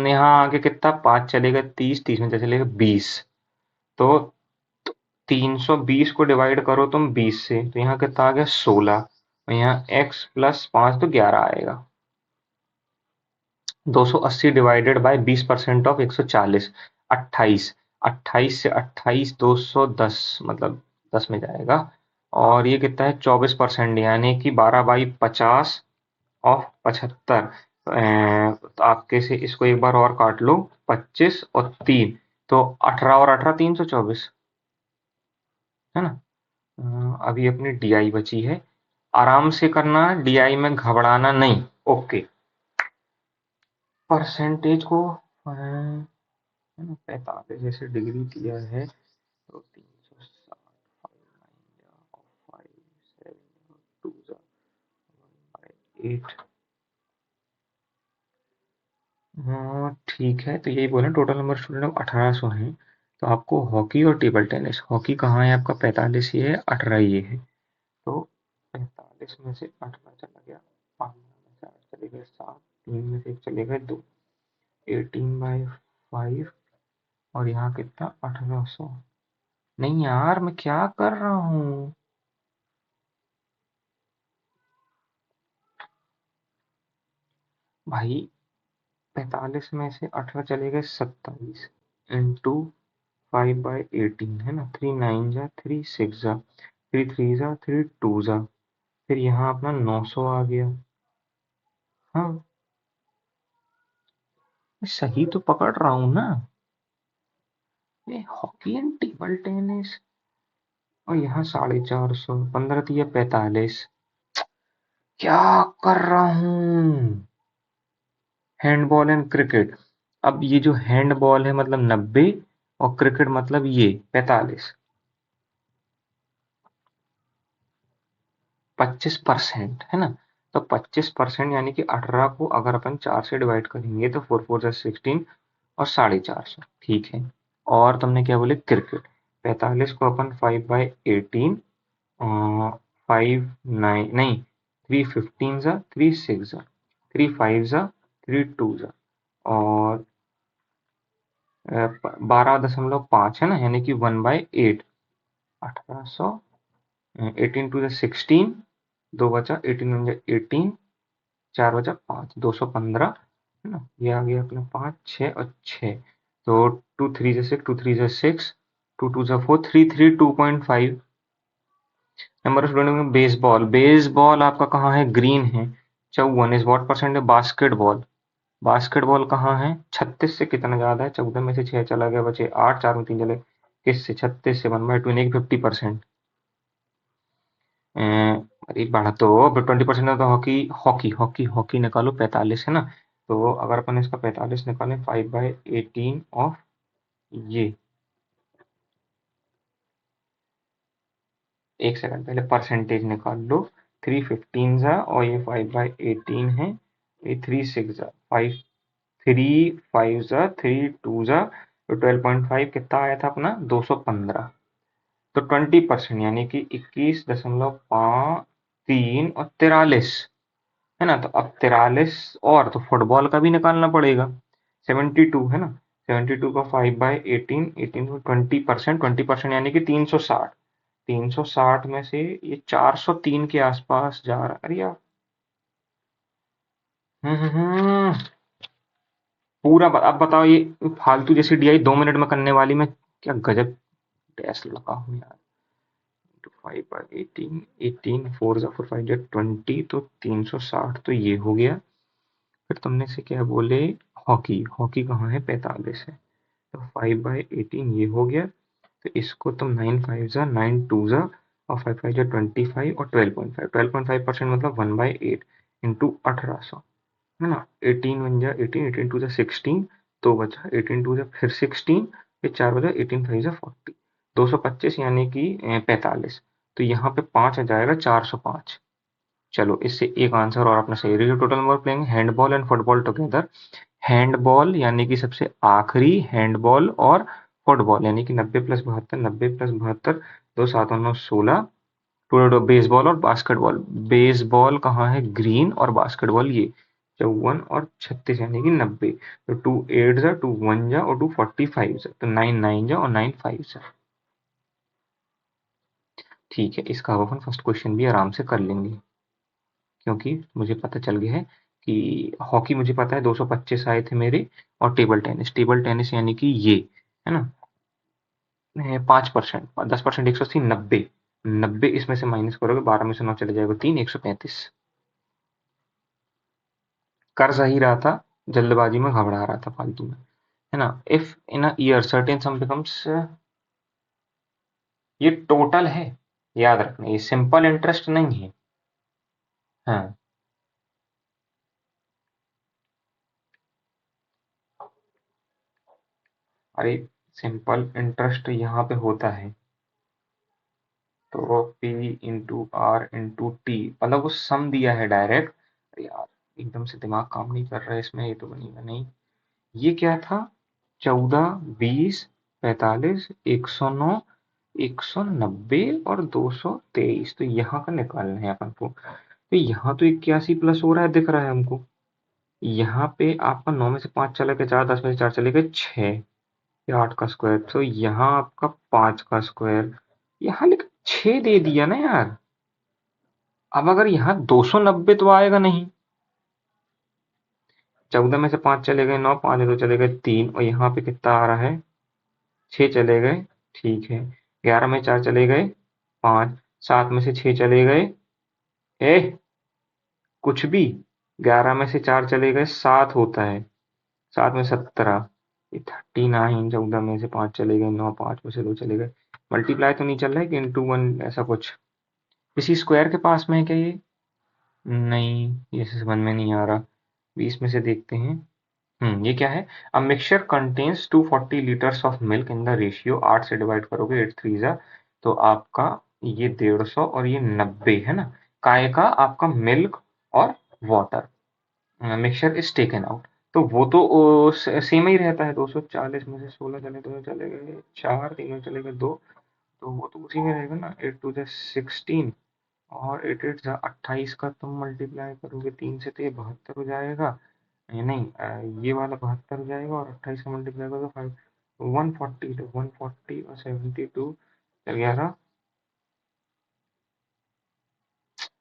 यहाँ आगे कितना, 5 चलेगा 30, 30 में चलेगा 20, तो 320 को डिवाइड करो तुम 20 से, तो यहाँ कितना आ गया 16, और यहाँ x प्लस 5 तो 11 आएगा। 280 डिवाइडेड बाय 20% ऑफ 140, 28। 28 से 28 210, मतलब 10 में जाएगा। और ये कितना है 24%, यानी कि 12/50 ऑफ 75। तो आपके से इसको एक बार और काट लो, 25 और 3 तो 18 और 18 324, है ना। अभी अपनी DI बची है, आराम से करना, DI में घबराना नहीं। ओके, परसेंटेज को है ना, 45 जैसे डिग्री दिया है तो 360, 5 7 2 8। हाँ ठीक है, तो यही बोले टोटल नंबर स्टूडेंट अब 1800 हैं। तो आपको हॉकी और टेबल टेनिस, हॉकी कहाँ है आपका 45 ये है, 18 ये है। तो 45 में से 18 चला गया, 5 में से 8 चले गए 7, 3 में से 1 चले गए 2, 18/5। और यहाँ कितना 1800। नहीं यार, मैं क्या कर रहा हूँ भाई। 45 में से 18 चले गए 27 इंटू 5/18, है ना। 3 9 जा, 3 6 जा, 3 3 जा, 3 2 जा, फिर यहाँ अपना 900 आ गया। हाँ, मैं सही तो पकड़ रहा हूँ ना। ये हॉकी एंड टेबल टेनिस, और यहाँ 450, 15 दिया 45। क्या कर रहा हूँ। हैंडबॉल एंड क्रिकेट, अब ये जो हैंडबॉल है मतलब 90, और क्रिकेट मतलब ये 45। 25% है ना। तो 25% यानी कि 18 को अगर अपन 4 से डिवाइड करेंगे तो 4 4 16 और 450, ठीक है। और तुमने क्या बोले क्रिकेट, 45 को अपन 5/18, 5 9 नहीं, 3 15 जा, 3 6 जा, 3 5 जा, 3 2 जा, और 12.5 है ना, यानी कि 1/8। 1800, 18 टू 16, 2 बचा, 18 1 18, 4 बचा 5, 215, है ना। ये आ गया अपना 5 6 और 6। तो 2 3 जा 6, 2 3 जा 6, 2 2 जा 4, 3 3 2.5। नंबर ऑफ स्टूडेंट में बेसबॉल, बेसबॉल आपका कहाँ है, ग्रीन है, 54 इज व्हाट परसेंट है। बास्केटबॉल, बास्केटबॉल कहाँ है, 36 से कितना ज्यादा है, 14 में से 6 चला गया, बचे 8, 4 में 3 चले, किससे 36 से 1/2 यानी कि 50%। अरे बढ़ा तो, 20% है तो हॉकी, हॉकी निकालो 45 है ना। तो अगर अपन इसका 45 निकालें 5/18 ऑफ ये, एक सेकंड पहले परसेंटेज निकाल लो। 3 15 जा, और ये 5/18 है, ये 3 6 जा, 5 3 5 जा, 3 2 जा, तो 12.5 कितना आया था अपना 215। तो 20% यानी कि 21.53 और 43, है ना। तो अब 43, और तो फुटबॉल का भी निकालना पड़ेगा, 72 है ना। 72 का 5/18, 18 को 20%, 20% यानी कि 360। 360 में से ये 403 के आसपास जा रहा, अरे यार। पूरा अब बताओ, ये फालतू जैसी DI 2 मिनट में करने वाली, मैं क्या गजब टेस्ट लगा हूँ यार। 5/18, 18 4 जा 4 5 जा 20, तो 360 तो ये हो गया। फिर तुमने से क्या बोले, हॉकी, हॉकी कहाँ है 45 है, तो 5/18 ये हो गया। तो इसको तुम 9 5 जा, 9 2 जा, और 5 5 जा 25, और 12.5, 12.5% मतलब 1/8 इंटू 1800, है ना। 18 1 जा 18, 18 2 जा 16, 2 बचा, 18 2 जा फिर 16, फिर 4 बचा, 18 5 जा 40, 225 यानी कि 45। तो यहाँ पे 5 आ जाएगा, 405। चलो इससे एक आंसर और अपना सही रही। Total number playing handball and football together, handball यानी कि सबसे आखिरी, हैंडबॉल और फुटबॉल यानी कि 90 प्लस 72, 90 प्लस 72, 2 7 9 16। टोटल बेसबॉल और बास्केटबॉल, बेसबॉल कहाँ है, ग्रीन, और बास्केटबॉल ये 54 और 36 यानी कि 90। तो 2 8 जा, 2 1 जा, और 2 45 जा, तो 9 9 जा, और 9 5 जा। ठीक है, इसका अपन फर्स्ट क्वेश्चन भी आराम से कर लेंगे। क्योंकि मुझे पता चल गया है कि हॉकी मुझे पता है 225 आए थे मेरे, और टेबल टेनिस यानी कि ये है ना 5%, 10%, 180, 90, 90 इसमें से माइनस करोगे, 12 में से 9 चले जाएगा 3, 135। कर सही रहा था, जल्दबाजी में घबरा रहा था फालतू में, है ना। If in a year certain some becomes, ये टोटल है, याद रखना, ये सिंपल इंटरेस्ट नहीं है। हाँ, अरे सिंपल इंटरेस्ट यहाँ पे होता है, तो P into R into T, मतलब वो सम दिया है डायरेक्ट। अरे यार, एकदम से दिमाग काम नहीं कर रहा है इसमें, ये तो बनेगा नहीं। ये क्या था, 14, 20, 45, 109, 190 और 223, तो यहाँ का निकालना है अपन को। तो यहाँ तो 81 प्लस हो रहा है, दिख रहा है हमको। यहाँ पे आपका 9 में से 5 चले गए 4, 10 में से 4 चले गए 6, या 8 का स्क्वायर, तो यहाँ आपका 5 का स्क्वायर, यहाँ लेकिन 6 दे दिया ना यार। अब अगर यहाँ 290 तो आएगा नहीं। 14 में से 5 चले गए 9, 5 में 2 चले गए 3, और यहाँ पे कितना आ रहा है, 6 चले गए, ठीक है। 11 में 4 चले गए 5, 7 में से 6 चले गए, ए कुछ भी, 11 में से 4 चले गए 7 होता है, 7 में 17, ये 39, 14 में से 5 चले गए 9, 5 में से 2 चले गए, मल्टीप्लाई तो नहीं चल रहा है कि इंटू वन ऐसा कुछ, इसी स्क्वायर के पास में है क्या ये, नहीं, ये समझ में नहीं आ रहा। 20 में से देखते हैं, ये क्या है, a mixture contains 240 litres of milk in the ratio, 8 से डिवाइड करोगे 8 थ्री जा, तो आपका ये 150 और ये 90 है ना, काय का आपका मिल्क और water, mixture is taken out, तो वो तो सेम ही रहता है। 240 में से 16 चले, 2 चले गए 4, 3 चले गए 2, तो वो तो उसी में रहेगा ना, 8 टू 16, और 8 8 28 का तुम मल्टीप्लाई करोगे 3 से तो ये 72 हो जाएगा, ये नहीं, ये वाला 72 हो जाएगा, और 28 का मल्टीप्लाई करोगे 5, 140, तो 140 और 72 चल 11।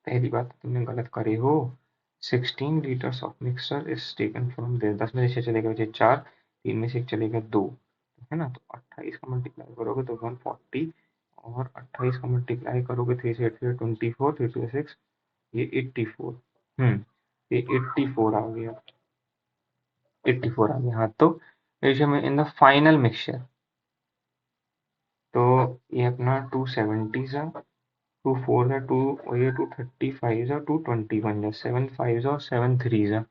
पहली बात तो तुमने गलत करे हो, 16 litres of mixer is taken from there, 10 में से 6 चलेगा बचे 4, 3 में से 1 चलेगा 2, है ना, तो 28 का मल्टीप्लाई करोगे तो 140, और 28 का मल्टीप्लाई करोगे 3 से 8 से 24, 3 to 6, ये 84, ये 84 आ गया, 84 आ गया, हाँ। तो रेशियो में इन द फाइनल मिक्सचर, तो ये अपना 270 सा, 24 सा, 2, और ये 235 सा, 221 जा, 75 सा और 73 सा।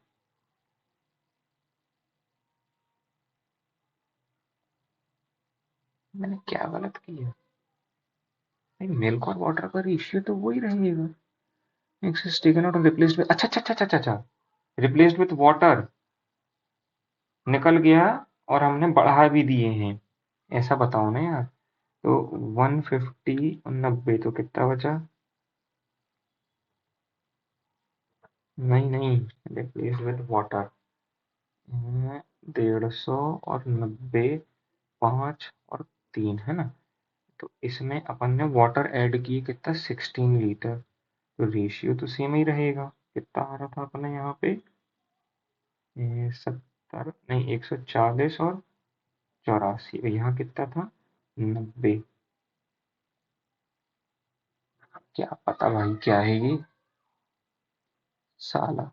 मैंने क्या गलत किया, नहीं, मिल्क और वाटर का रेशियो तो वही रहेगा, एक्सेस टेकन आउट और रिप्लेस्ड विद, अच्छा अच्छा अच्छा अच्छा अच्छा, रिप्लेस्ड विद वाटर निकल गया, और हमने बढ़ा भी दिए हैं, ऐसा बताओ ना यार। तो 150 और 90, तो कितना बचा, नहीं नहीं, रिप्लेस्ड विद वाटर, 150 और 90, 5 और 3, है ना, तो इसमें अपन ने वाटर ऐड किए कितना, 16 लीटर, तो रेशियो तो सेम ही रहेगा। कितना आ रहा था अपने यहाँ पे, 70 नहीं, 140 और 84, और यहाँ कितना था, 90, क्या पता भाई क्या है ये साला।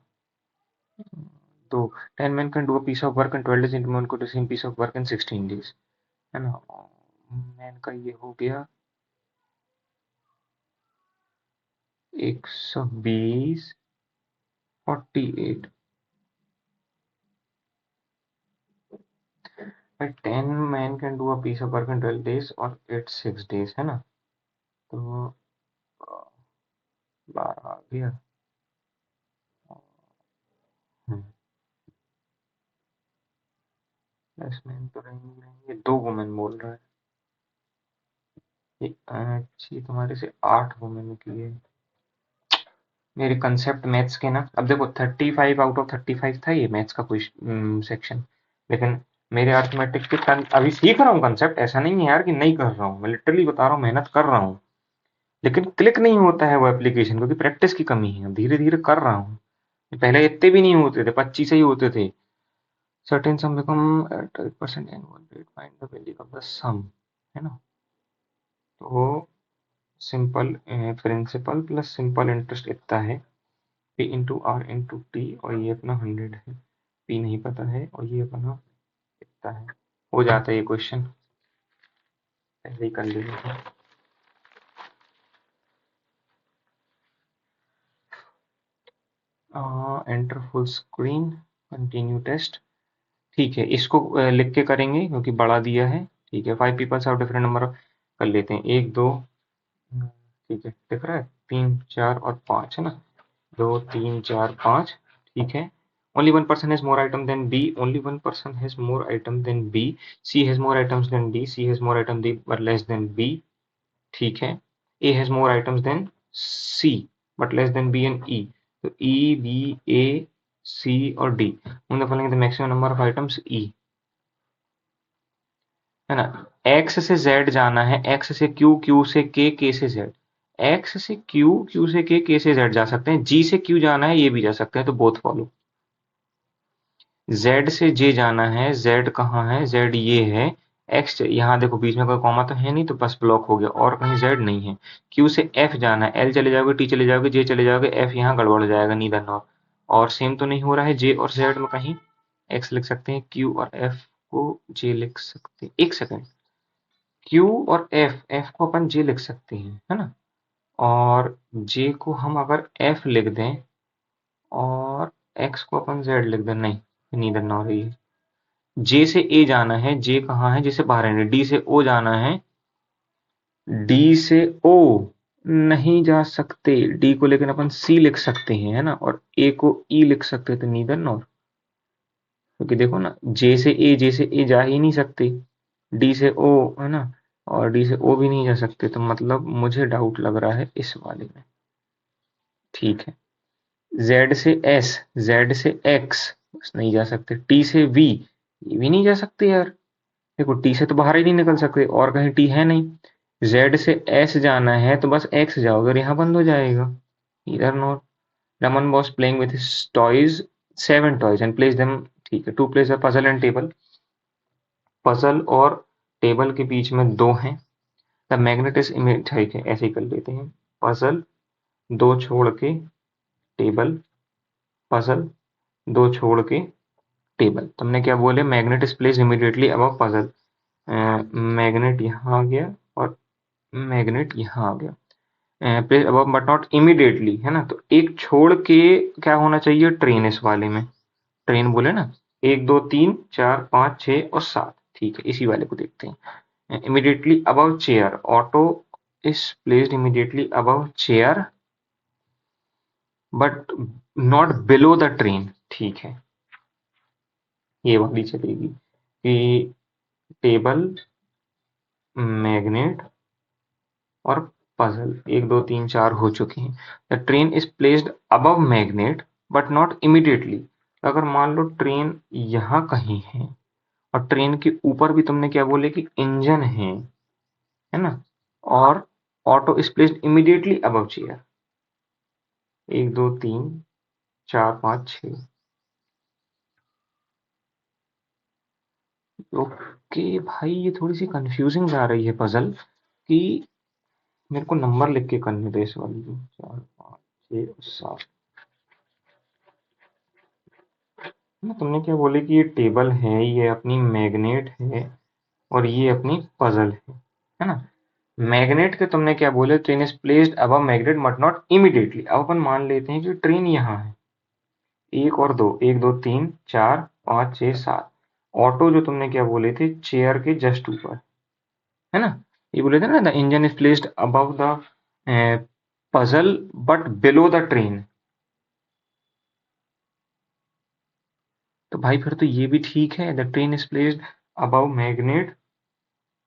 तो 10 men can do a piece of work in 12 days, into one could do same piece of work in 16 days, है ना। मैन का ये हो गया 120, 48, भाई 10 man can do a piece of work in 12 days और इट 6 डेज, है ना, तो 12 आ गया। प्लस मैन तो रहेंगे, 2 वुमेन बोल रहा है, ये अच्छी तुम्हारे से 8 वुमेन की है। मेरे कंसेप्ट मैथ्स के ना, अब देखो 35 आउट ऑफ 35 था ये मैथ्स का कोई सेक्शन, लेकिन मेरे अर्थमेटिक के अभी सीख रहा हूँ कंसेप्ट, ऐसा नहीं है यार कि नहीं कर रहा हूँ, मैं लिटरली बता रहा हूँ, मेहनत कर रहा हूँ, लेकिन क्लिक नहीं होता है वो एप्लीकेशन, क्योंकि प्रैक्टिस की कमी है। धीरे धीरे कर रहा हूँ, पहले इतने भी नहीं होते थे, 25 ही होते थे। Certain sum become at 8% annual rate, find the value of the sum, है ना। तो simple principal plus simple interest इतना है, P into R into T, और ये अपना 100 है, पी नहीं पता है, और ये अपना इतना है। हो जाता है ये क्वेश्चन, ऐसे ही कर लीजिए। Enter full screen, continue test. ठीक है, इसको लिख के करेंगे क्योंकि बड़ा दिया है। ठीक है, 5 पीपल्स हैव डिफरेंट नंबर कर लेते हैं, 1 2, ठीक है, दिख रहा है, 3 4 और 5, है ना, 2 3 4 5। ठीक है, only one person has more item than B, only one person has more item than B, C has more items than D, C has more items but less than B। ठीक है, A has more items than C but less than B and E। तो E B A C और D, उन following the maximum number of items E, है ना। X से Z जाना है, X से Q, Q से K, K से Z। X से Q, Q से K, K से Z जा सकते हैं। G से Q जाना है, ये भी जा सकते हैं, तो बोथ फॉलो। Z से J जाना है, Z कहाँ है, Z ये है। X यहाँ देखो बीच में कोई कॉमा तो है नहीं, तो बस ब्लॉक हो गया, और कहीं Z नहीं है। Q से F जाना है, L चले जाओगे, T चले जाओगे, J चले जाओगे, F यहाँ गड़बड़ हो जाएगा, नीदर नॉर। और सेम तो नहीं हो रहा है, J और Z में कहीं X लिख सकते हैं, Q और F को J लिख सकते हैं। एक सेकेंड, Q और F को अपन J लिख सकते हैं, है ना। और J को हम अगर F लिख दें और X को अपन Z लिख दें, नहीं, नीदर नॉर है ये। J से A जाना है, J कहाँ है, जैसे बाहर है। D से O जाना है, D से O नहीं जा सकते, D को लेकिन अपन C लिख सकते हैं, है ना, और A को E लिख सकते थे, नीदर नॉर। क्योंकि देखो ना, J से A जा ही नहीं सकते, D से O, है ना, और D से O भी नहीं जा सकते, तो मतलब मुझे डाउट लग रहा है इस वाले में। ठीक है, Z से S, Z से X बस नहीं जा सकते, T से V, ये भी नहीं जा सकते यार। देखो टी से तो बाहर ही नहीं निकल सकते, और कहीं टी है नहीं। जेड से एस जाना है, तो बस एक्स जाओगे और यहाँ बंद हो जाएगा, इधर not. Raman was playing with his toys, 7 toys and place them. ठीक है, to place the puzzle and table, puzzle और टेबल के बीच में 2 हैं। द मैग्नेट इज इमेज, ठीक है, ऐसे ही कर लेते हैं, पजल 2 छोड़ के टेबल, पजल 2 छोड़ के टेबल। तुमने क्या बोले, magnet is place immediately above puzzle. Magnet यहाँ आ गया और मैग्नेट यहाँ आ गया, place above but not immediately, है ना। तो एक छोड़ के क्या होना चाहिए, ट्रेन, इस वाले में ट्रेन बोले ना, 1 2 3 4 5 6 और 7। ठीक है, इसी वाले को देखते हैं। Immediately above chair, auto is placed immediately above chair but not below the train. ठीक है, ये वाली चलेगी कि टेबल, मैग्नेट और पजल 1 2 3 4 हो चुके हैं। The train is placed above magnet but not immediately. अगर मान लो ट्रेन यहाँ कहीं है, और ट्रेन के ऊपर भी तुमने क्या बोले कि इंजन है ना, और auto is placed immediately above chair, 1 2 3 4 5 6। Okay भाई, ये थोड़ी सी कंफ्यूजिंग जा रही है पजल, कि मेरे को नंबर लिख के करने दे इस वाली को, 4 5 6 7। ना, तुमने क्या बोले कि ये टेबल है, ये अपनी मैग्नेट है, और ये अपनी पजल है ना। मैग्नेट के तुमने क्या बोले, train is placed above magnet but not immediately. अब अपन मान लेते हैं कि ट्रेन यहाँ है, 1 और 2, 1 2 3 4 5 6 7। ऑटो जो तुमने क्या बोले थे, चेयर के जस्ट ऊपर, है ना। ये बोले थे ना, the engine is placed above the puzzle but below the train. तो भाई फिर तो ये भी ठीक है, the train is placed above magnet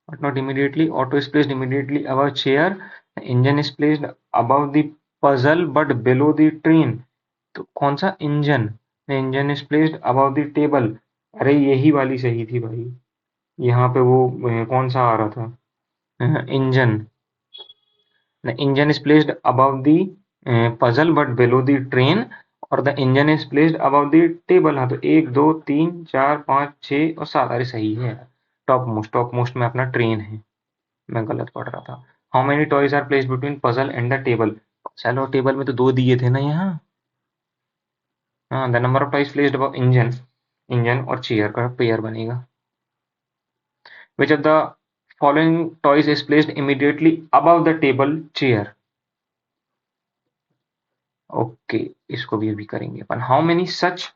but not immediately. Auto is placed immediately above chair. The engine is placed above the puzzle but below the train. तो कौन सा engine, the engine is placed above the table। अरे यही वाली सही थी भाई, यहाँ पे वो कौन सा आ रहा था, engine. The engine is placed above the puzzle but below the train, और the engine is placed above the table. हाँ तो 1 2 3 4 5 6 और 7, अरे सही है। टॉप मोस्ट में अपना ट्रेन है, मैं गलत पढ़ रहा था। How many toys are placed between puzzle and the table. चलो टेबल में तो 2 दिए थे ना यहाँ। हाँ, the number of toys placed above engine, engine और चेयर का पेयर बनेगा। Which of the following toys is placed immediately above the table chair? Okay, इसको भी अभी करेंगे अपन। How many such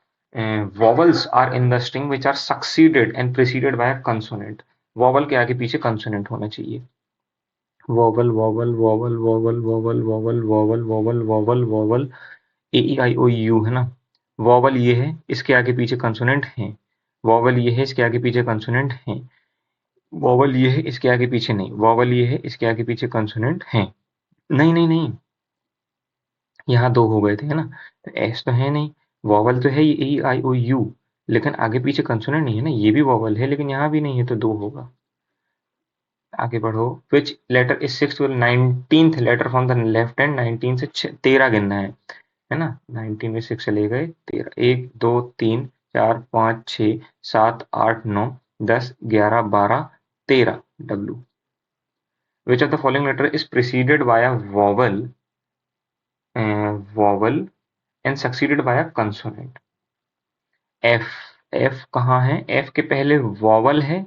vowels are in the string which are succeeded and preceded by a consonant. Vowel के आगे पीछे consonant होना चाहिए। Vowel vowel vowel vowel vowel vowel vowel vowel vowel vowel, A E I O U है ना। Vowel ये है, इसके आगे पीछे कंसोनेंट है। वॉवल ये है, इसके आगे पीछे कंसोनेंट है। वॉवल ये है, इसके आगे पीछे नहीं। वॉवल ये है, इसके आगे पीछे कंसोनेंट है। नहीं नहीं नहीं, यहाँ 2 हो गए थे है ना। तो एस तो है नहीं, वॉवल तो है ये ई आई ओ यू, लेकिन आगे पीछे कंसोनेंट नहीं है ना। ये भी वॉवल है लेकिन यहाँ भी नहीं है, तो 2 होगा। आगे बढ़ो। Which letter is 6th 19th letter from the left hand. 19 से 13 गिनना है ना। 19 में 6 चले गए, 13, 1 2 3 4 5 6 7 8 9 10 11 12 13 W. Which of the following letter is preceded by a vowel and succeeded by a consonant? F, F कहाँ है? F के पहले vowel है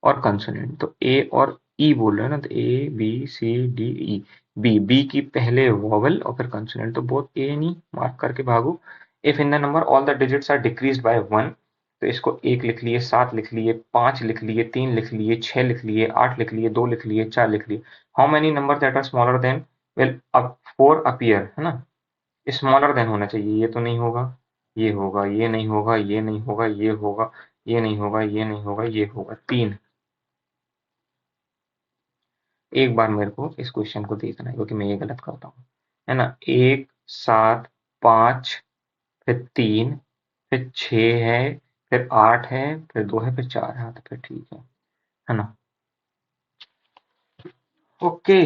और consonant, तो A और E बोल रहे हैं ना, तो A B C D E। B की पहले vowel और फिर consonant, तो both A and E mark करके भागो। If in the number all the digits are decreased by 1, तो इसको 1 लिख लिए, 7 लिख लिए, 5 लिख लिए, 3 लिख लिए, 6 लिख लिए, 8 लिख लिए, 2 लिख लिए, 4 लिख लिए। How many number that are smaller than will up 4 appear, है ना। स्मॉलर देन होना चाहिए, ये तो नहीं होगा, ये होगा, ये नहीं होगा, ये नहीं होगा, ये होगा, ये नहीं होगा, ये नहीं होगा, ये होगा। 3। एक बार मेरे को इस क्वेश्चन को देखना है क्योंकि मैं ये गलत करता हूँ, है ना। 1 7 5 फिर 3 फिर 6 है, फिर 8 है, फिर 2 है, फिर 4 है, तो फिर ठीक है ना। ओके,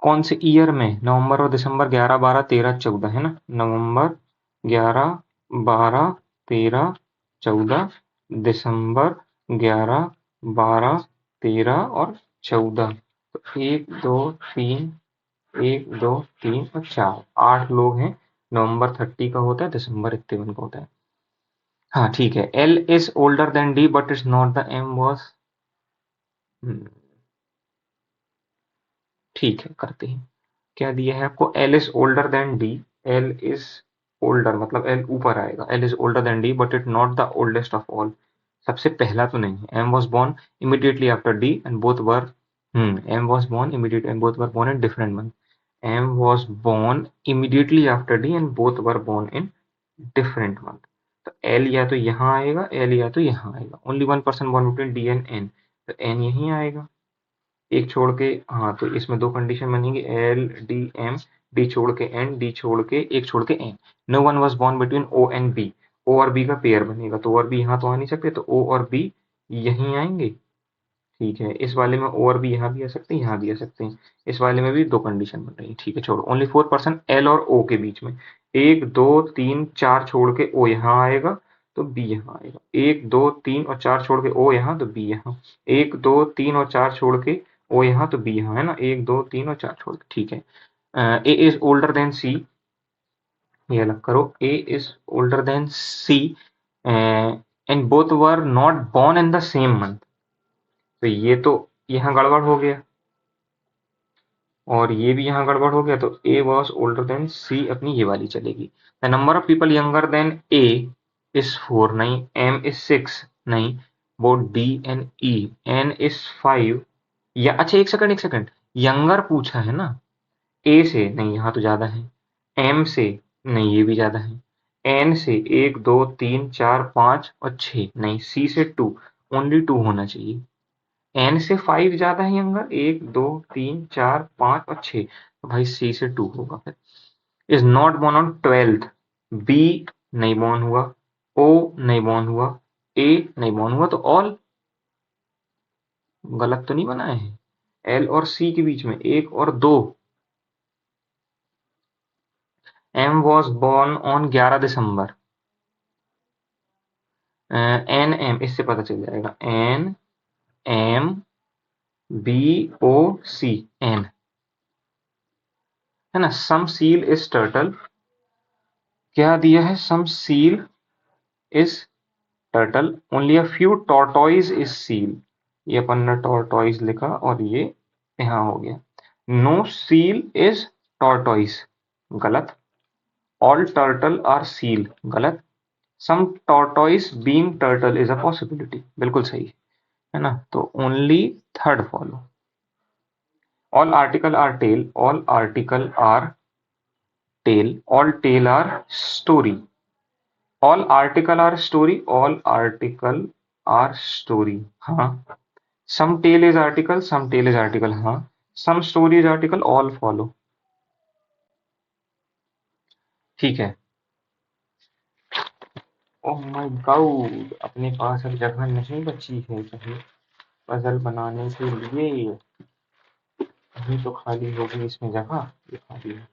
कौन से ईयर में? नवंबर और दिसंबर 11 12 13 14 है ना। नवंबर 11 12 13 14, दिसंबर 11 12 13 और 14। तो 1 2 3, 1 2 3 और 4, 8 लोग हैं। नवंबर 30 का होता है, दिसंबर 31 का होता है। हाँ ठीक है। L is older than D but is not the M was. ठीक है, करते हैं। क्या दिया है आपको? L is older than D. L is older मतलब एल ऊपर आएगा। L is older than D but it not the oldest of all. सबसे पहला तो नहीं है। M was born immediately after D and both were M was born immediate and both were born in different month. M was born immediately after D and both were born in different month. तो L या तो यहाँ आएगा, L या तो यहाँ आएगा। Only 1 person born between D and N, तो एन यहीं आएगा। एक छोड़ के, हाँ तो इसमें 2 कंडीशन बनेगी, एल डी एम, डी छोड़ के एन, डी छोड़ के एक, छोड़ के N. No one was born between O and B. O और बी का पेयर बनेगा, तो ओ और बी यहाँ तो आ नहीं सकते, तो ओ और बी यहीं आएंगे। ठीक है, इस वाले में ओ और बी यहाँ भी आ सकते हैं, यहाँ भी आ सकते हैं। इस वाले में भी 2 कंडीशन बन रही है। ठीक है, छोड़ो। ओनली 4 पर्सन एल और ओ के बीच में। 1 2 3 4 छोड़ के ओ यहाँ आएगा, तो बी यहाँ आएगा। 1 2 3 और 4 छोड़ के ओ यहाँ, तो बी यहाँ। 1 2 3 और 4 छोड़ के ओ यहाँ, तो बी यहाँ, है ना। 1 2 3 और 4 छोड़ के, ठीक है। A is older than C, ये अलग करो। A is older than C and both were not born in the same month. तो ये तो यहाँ गड़बड़ हो गया, और ये भी यहाँ गड़बड़ हो गया, तो A was older than C अपनी ये वाली चलेगी। The number of people younger than A is 4, नहीं। एम इज 6, नहीं। Both D and E, N is 5, या अच्छा एक सेकंड, एक सेकंड। यंगर पूछा है ना, ए से नहीं, यहाँ तो ज्यादा है। एम से नहीं, ये भी ज्यादा है। एन से 1 2 3 4 5 और 6 नहीं। सी से 2, ओनली 2 होना चाहिए। एन से 5 ज्यादा है यंगर, 1 2 3 4 5 और 6, तो भाई सी से 2 होगा। फिर is not born on 12th, B नहीं बोर्न हुआ, ओ नहीं बोर्न हुआ, ए नहीं बोर्न हुआ, तो ऑल गलत तो नहीं बनाए हैं। एल और सी के बीच में 1 और 2। M was born on 11 December. N M, इससे पता चल जाएगा, N M B O C, N, है ना। सम सील इज टर्टल, क्या दिया है, some seal is turtle, only a few tortoise is seal. ये अपन ने टॉर्टोइज लिखा और ये यहाँ हो गया। नो सील इज टॉर्टोइज, गलत। ऑल टर्टल आर सील, गलत। Some tortoise being turtle is a possibility, बिल्कुल सही है ना। तो only third follow. All article are tale, all article are tale, all tale are story, all article are story, all article are story, हाँ। Some tale is article, some tale is article, हाँ। Some story is article, all follow, ठीक है। Oh my God, अपने पास अब जगह नहीं बची है कहीं पजल बनाने के लिए। अभी तो खाली होगी इसमें जगह, ये खाली है।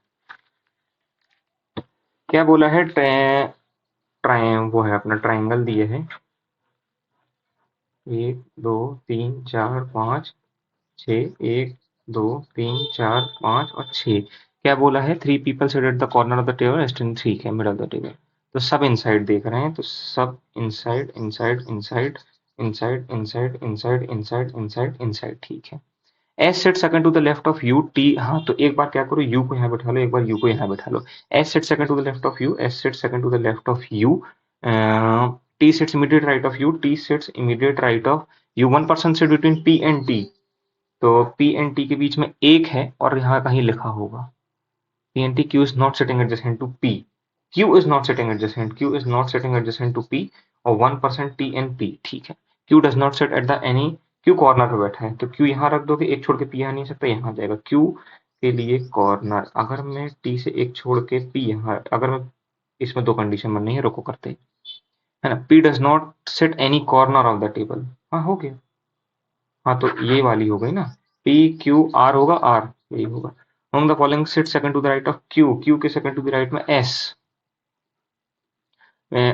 क्या बोला है, वो है अपना ट्राइंगल दिए है, 1 2 3 4 5 6, 1 2 3 4 5 और 6। क्या बोला है, 3 people sit at the corner of the table, stand 3 है मिडल ऑफ द टेबल। तो सब इनसाइड देख रहे हैं, तो सब inside inside inside inside inside inside inside inside inside, ठीक है। S set second to the left of U T, हाँ तो एक बार क्या करो, यू को यहाँ बैठा लो, एक बार यू को यहाँ बैठा लो। S set second to the left of U, S set second to the left of U, T sits immediate right of U, T sits immediate right of U. One person sit between P and T, तो P and T के बीच में एक है और यहाँ कहीं लिखा होगा P and T, Q is not sitting adjacent to P, Q is not sitting adjacent, Q is not sitting adjacent to P, और 1% टी एंड पी, ठीक है। Q does not sit at the any, Q corner पे बैठा है तो Q यहाँ रख दोगे, एक छोड़ के पी यहाँ नहीं सकता, यहाँ जाएगा क्यू के लिए कॉर्नर। अगर मैं टी से एक छोड़ के पी यहाँ, अगर मैं, इसमें दो कंडीशन बननी है, रोको करते है ना। P does not seat any corner of the table, हाँ हो गया। हाँ तो ये वाली हो गई ना, पी क्यू आर होगा, आर यही होगा। Among the following sit second to the right of Q, Q के second to the right में S,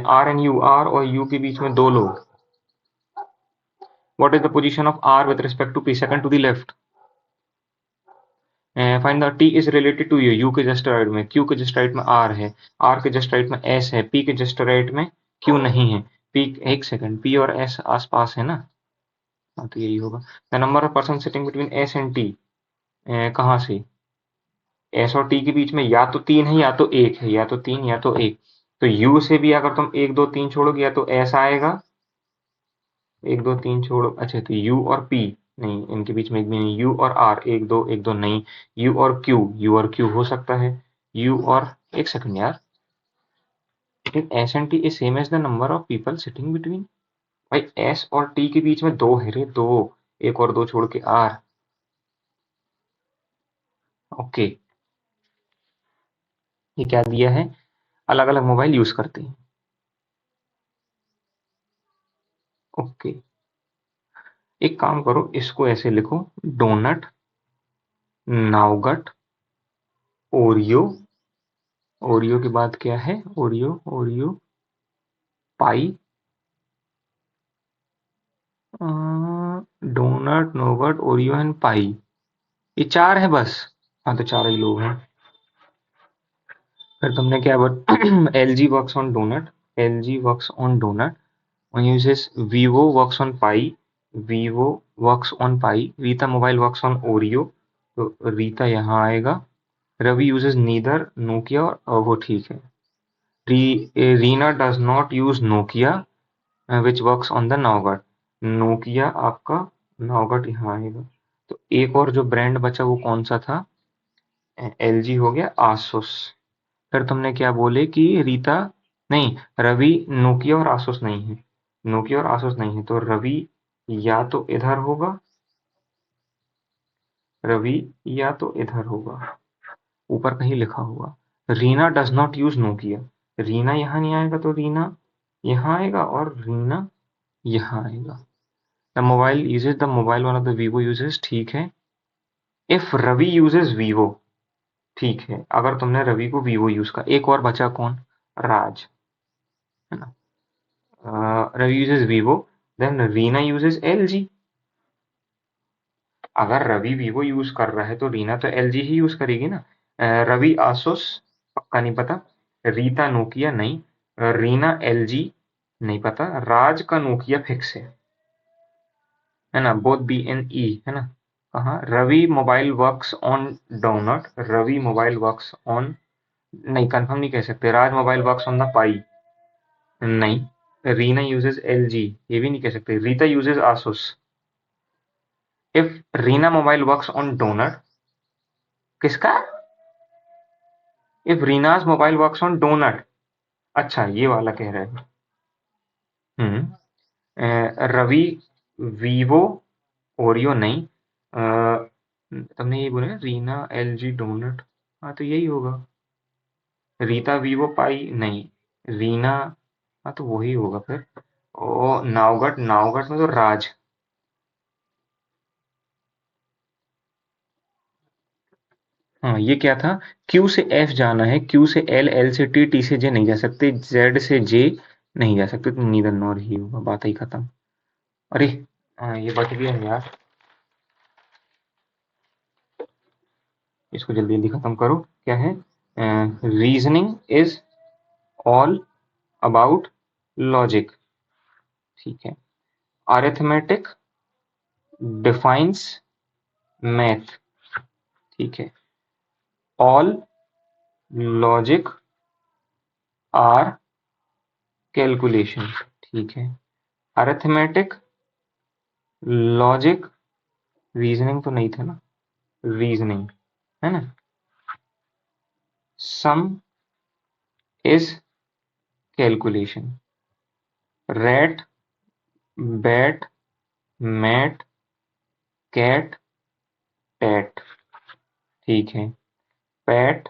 R and U, R और U के बीच में दो लोग। What is the position of R with respect to P, second to the left? Find the T is related to U, U के just right में, Q के just right में R है, R के just right में S है, P के just right में Q नहीं है। P, एक सेकंड, P और S आस पास है ना, हाँ तो यही होगा। The number of person sitting between S and T, कहाँ से, एस और टी के बीच में या तो 3 है या तो 1 है, या तो 3 या तो 1। तो यू से भी अगर तुम 1 2 3 छोड़ोगे या तो एस आएगा, 1 2 3 छोड़ो, अच्छा तो यू और पी नहीं, इनके बीच में एक भी नहीं। यू और आर, 1 2 नहीं। यू और क्यू, यू और क्यू हो सकता है। यू और, एक सेकंड यार, लेकिन S and T is same as the number of people sitting between. भाई एस और टी के बीच में दो है रे, दो, एक और दो छोड़ के आर, ओके। ये क्या दिया है, अलग अलग मोबाइल यूज करते हैं, ओके। एक काम करो, इसको ऐसे लिखो, डोनट, नाउगट, ओरियो, ओरियो के बाद क्या है, Oreo, Oreo, Pie, Donut, Nougat, Oreo and Pie, ये 4 है बस। हाँ तो 4 ही लोग हैं। फिर तुमने क्या बत LG works on Donut, LG works on Donut, uses vivo works on pi, vivo works on pi, Rita mobile works on Oreo, तो रीता यहाँ आएगा। रवि यूजेस नीदर नोकिया, और वो ठीक है। Reena does not use Nokia which works on the Nougat, Nokia आपका Nougat यहाँ आएगा। तो एक और जो ब्रांड बचा वो कौन सा था, एलजी हो गया, आसूस। फिर तुमने क्या बोले कि रीता, नहीं, रवि नोकिया और आसूस नहीं है, नोकिया और आसूस नहीं है, तो रवि या तो इधर होगा, रवि या तो इधर होगा, ऊपर कहीं लिखा होगा। Reena does not use Nokia, Reena यहाँ नहीं आएगा तो रीना यहाँ आएगा और रीना यहाँ आएगा। The mobile uses, the mobile one of the Vivo uses, ठीक है। इफ रवि यूजेस वीवो, ठीक है, अगर तुमने रवि को वीवो यूज का, एक और बचा कौन, राज, है ना। Ravi uses Vivo, then Reena uses LG. अगर रवि वीवो यूज कर रहा है तो रीना तो एलजी ही यूज करेगी ना। रवि आसुस, पक्का नहीं पता। रीता नोकिया, नहीं। रीना एलजी, नहीं पता। राज का नोकिया फिक्स है ना, बोथ बी एन ई, है ना। कहाँ, Ravi mobile works on Donut, Ravi mobile works on, नहीं कंफर्म नहीं कह सकते। Raj mobile works on the Pie, नहीं। रीना यूजेस एलजी, ये भी नहीं कह सकते। Rita uses Asus. If Reena mobile works on Donut, किसका, if Reena's mobile works on Donut, अच्छा ये वाला कह रहे हैं। रवि वीवो ओरियो, नहीं। तुमने ये बोला ना रीना एलजी डोनट, हाँ तो यही होगा। रीता वीवो पाई, नहीं। रीना, हाँ तो वही होगा फिर। ओ नावगढ़, नावगढ़ में तो राज। हाँ ये क्या था, क्यू से एफ जाना है, क्यू से एल, एल से टी, टी से जे नहीं जा सकते, जेड से जे नहीं जा सकते, तो नीदर नॉर ही होगा, बात ही खत्म। अरे हाँ, ये बच गया है यार, इसको जल्दी जल्दी खत्म करो। क्या है, reasoning is all about logic, ठीक है। अरिथमेटिक डिफाइंस मैथ, ठीक है। ऑल लॉजिक आर कैलकुलेशन, ठीक है। अरिथमेटिक, लॉजिक, रीजनिंग तो नहीं था ना, रीजनिंग, है ना। Some is calculation. Rat, bat, mat, cat, tat, ठीक है। Pat,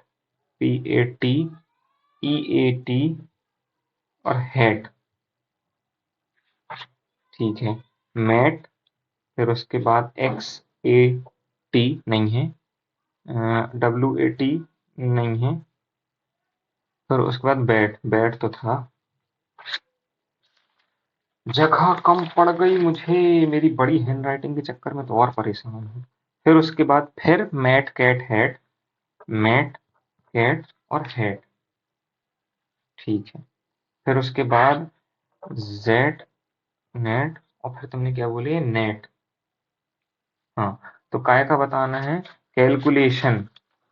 P A T, E A T, और हैट, ठीक है। मैट, फिर उसके बाद एक्स ए टी नहीं है, डब्ल्यू ए टी नहीं है, फिर उसके बाद बैट, बैट तो था। जगह कम पड़ गई मुझे, मेरी बड़ी हैंडराइटिंग के चक्कर में तो और परेशान हूँ। फिर उसके बाद फिर mat cat hat, mat cat और हैट, ठीक है। फिर उसके बाद जेड, नेट, और फिर तुमने क्या बोली, नेट। हाँ, तो काय का बताना है, कैलकुलेशन,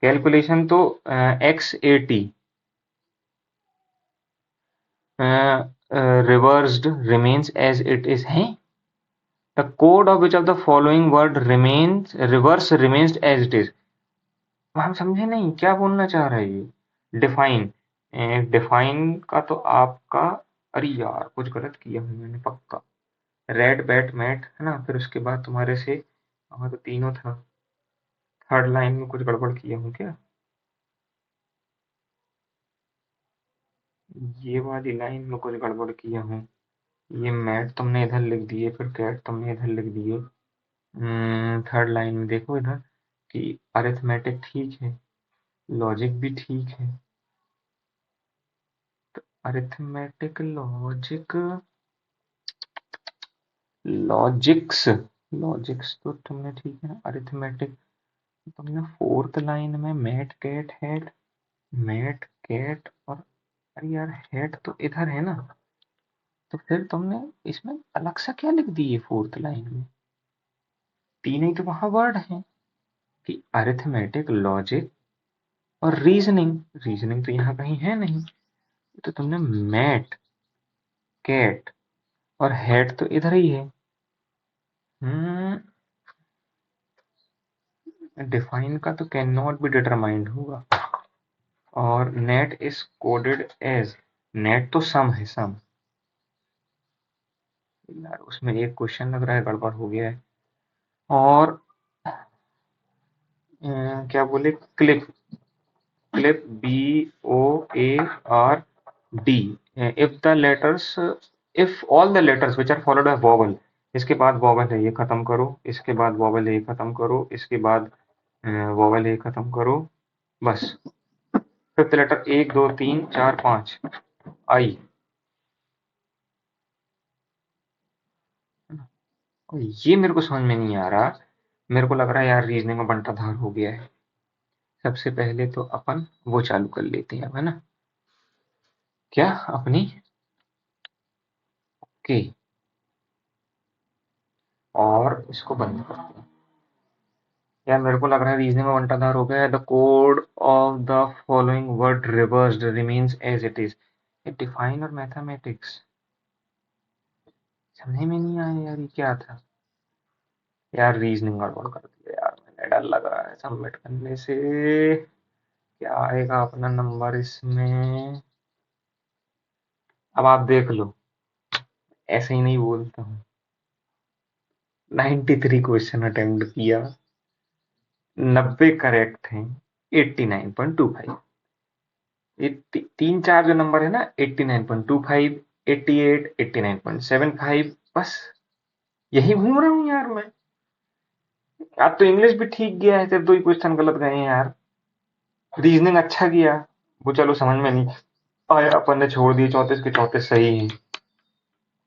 कैलकुलेशन तो X A T, reversed remains as it is है। The code of which of the following word remains reverse remains as it is, हम समझे नहीं क्या बोलना चाह रहा है ये। डिफाइन, डिफाइन का तो आपका, अरे यार कुछ गलत किया हूँ मैंने पक्का। रेड बैट मैट, है ना, फिर उसके बाद तुम्हारे से, हाँ तो तीनों था। थर्ड लाइन में कुछ गड़बड़ किया हूँ क्या, ये वाली लाइन में कुछ गड़बड़ किया हूँ। ये मैट तुमने इधर लिख दिए, फिर कैट तुमने इधर लिख दिए। थर्ड लाइन में देखो इधर कि अरिथमेटिक ठीक है, लॉजिक भी ठीक है। अरिथमेटिक, लॉजिक, लॉजिक्स, लॉजिक्स तो तुमने ठीक है ना। अरिथमेटिक तुमने फोर्थ लाइन में mat cat head, mat cat और, अरे यार हेड तो इधर है ना, तो फिर तुमने इसमें अलग सा क्या लिख दिए फोर्थ लाइन में, तीन ही तो वहां वर्ड हैं कि अरिथमेटिक, लॉजिक और रीजनिंग, रीजनिंग तो यहाँ कहीं है नहीं, तो तुमने मैट कैट और हेड तो इधर ही है। हम्म, डिफाइन का तो कैन नॉट बी डिटरमाइंड होगा, और net is coded as, net तो सम है, सम, यार उसमें एक क्वेश्चन लग रहा है गड़बड़ हो गया है। और क्या बोले, clip, clip B O A R D, if the letters, if all the letters which are followed by vowel, इसके बाद वॉवल है ये खत्म करो, इसके बाद वॉवल है ये खत्म करो, इसके बाद वोवेल ए खत्म करो, बस। फिफ्थ लेटर 1 2 3 4 5 आई। और ये मेरे को समझ में नहीं आ रहा। मेरे को लग रहा है यार रीजनिंग में बंटाधार हो गया है। सबसे पहले तो अपन वो चालू कर लेते हैं, है ना? क्या अपनी के, और इसको बंद करते हैं। यार मेरे को लग रहा है रीजनिंग में बंटाधार हो गया है। The code of the following word reversed remains as it is. ये डिफाइन और मैथमेटिक्स समझ में नहीं आया यार, ये क्या था? यार रीजनिंग गड़बड़ कर दिया यार मैंने, डर लग रहा है सबमिट करने से। क्या आएगा अपना नंबर इसमें? अब आप देख लो, ऐसे ही नहीं बोलता हूँ। 93 क्वेश्चन अटेम्प्ट किया, 90 करेक्ट हैं, 89.25। ये तीन चार जो नंबर है ना, 89.25, 88, 89.75, बस यही घूम रहा हूँ यार मैं। अब तो इंग्लिश भी ठीक गया है, सिर्फ 2 ही क्वेश्चन गलत गए हैं यार। रीजनिंग अच्छा किया, वो चलो समझ में नहीं आया, अपन ने छोड़ दिए, 34 के 34 सही है।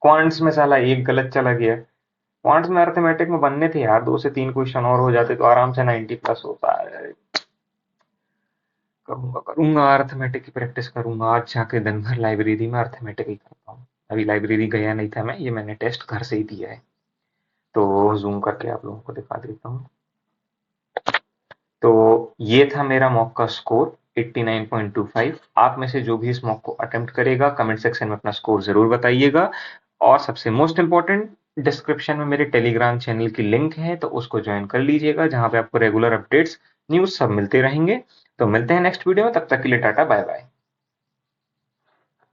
क्वांट्स में साला एक गलत चला गया। क्वांट्स में अर्थमेटिक में बनने थे यार, 2 से 3 क्वेश्चन और हो जाते तो आराम से 90 प्लस होता है। करूंगा करूंगा अर्थमेटिक की प्रैक्टिस करूंगा, आज जाके दिन भर लाइब्रेरी में अर्थमेटिक ही करता हूँ। अभी लाइब्रेरी गया नहीं था मैं, ये मैंने टेस्ट घर से ही दिया है, तो जूम करके आप लोगों को दिखा देता हूँ। तो ये था मेरा मॉक का स्कोर 89.25। आप में से जो भी इस मॉक को अटेम्प्ट करेगा कमेंट सेक्शन में अपना स्कोर जरूर बताइएगा। और सबसे मोस्ट इंपॉर्टेंट, डिस्क्रिप्शन में मेरे टेलीग्राम चैनल की लिंक है, तो उसको ज्वाइन कर लीजिएगा, जहां पे आपको रेगुलर अपडेट्स न्यूज सब मिलते रहेंगे। तो मिलते हैं नेक्स्ट वीडियो में, तब तक के लिए टाटा बाय बाय।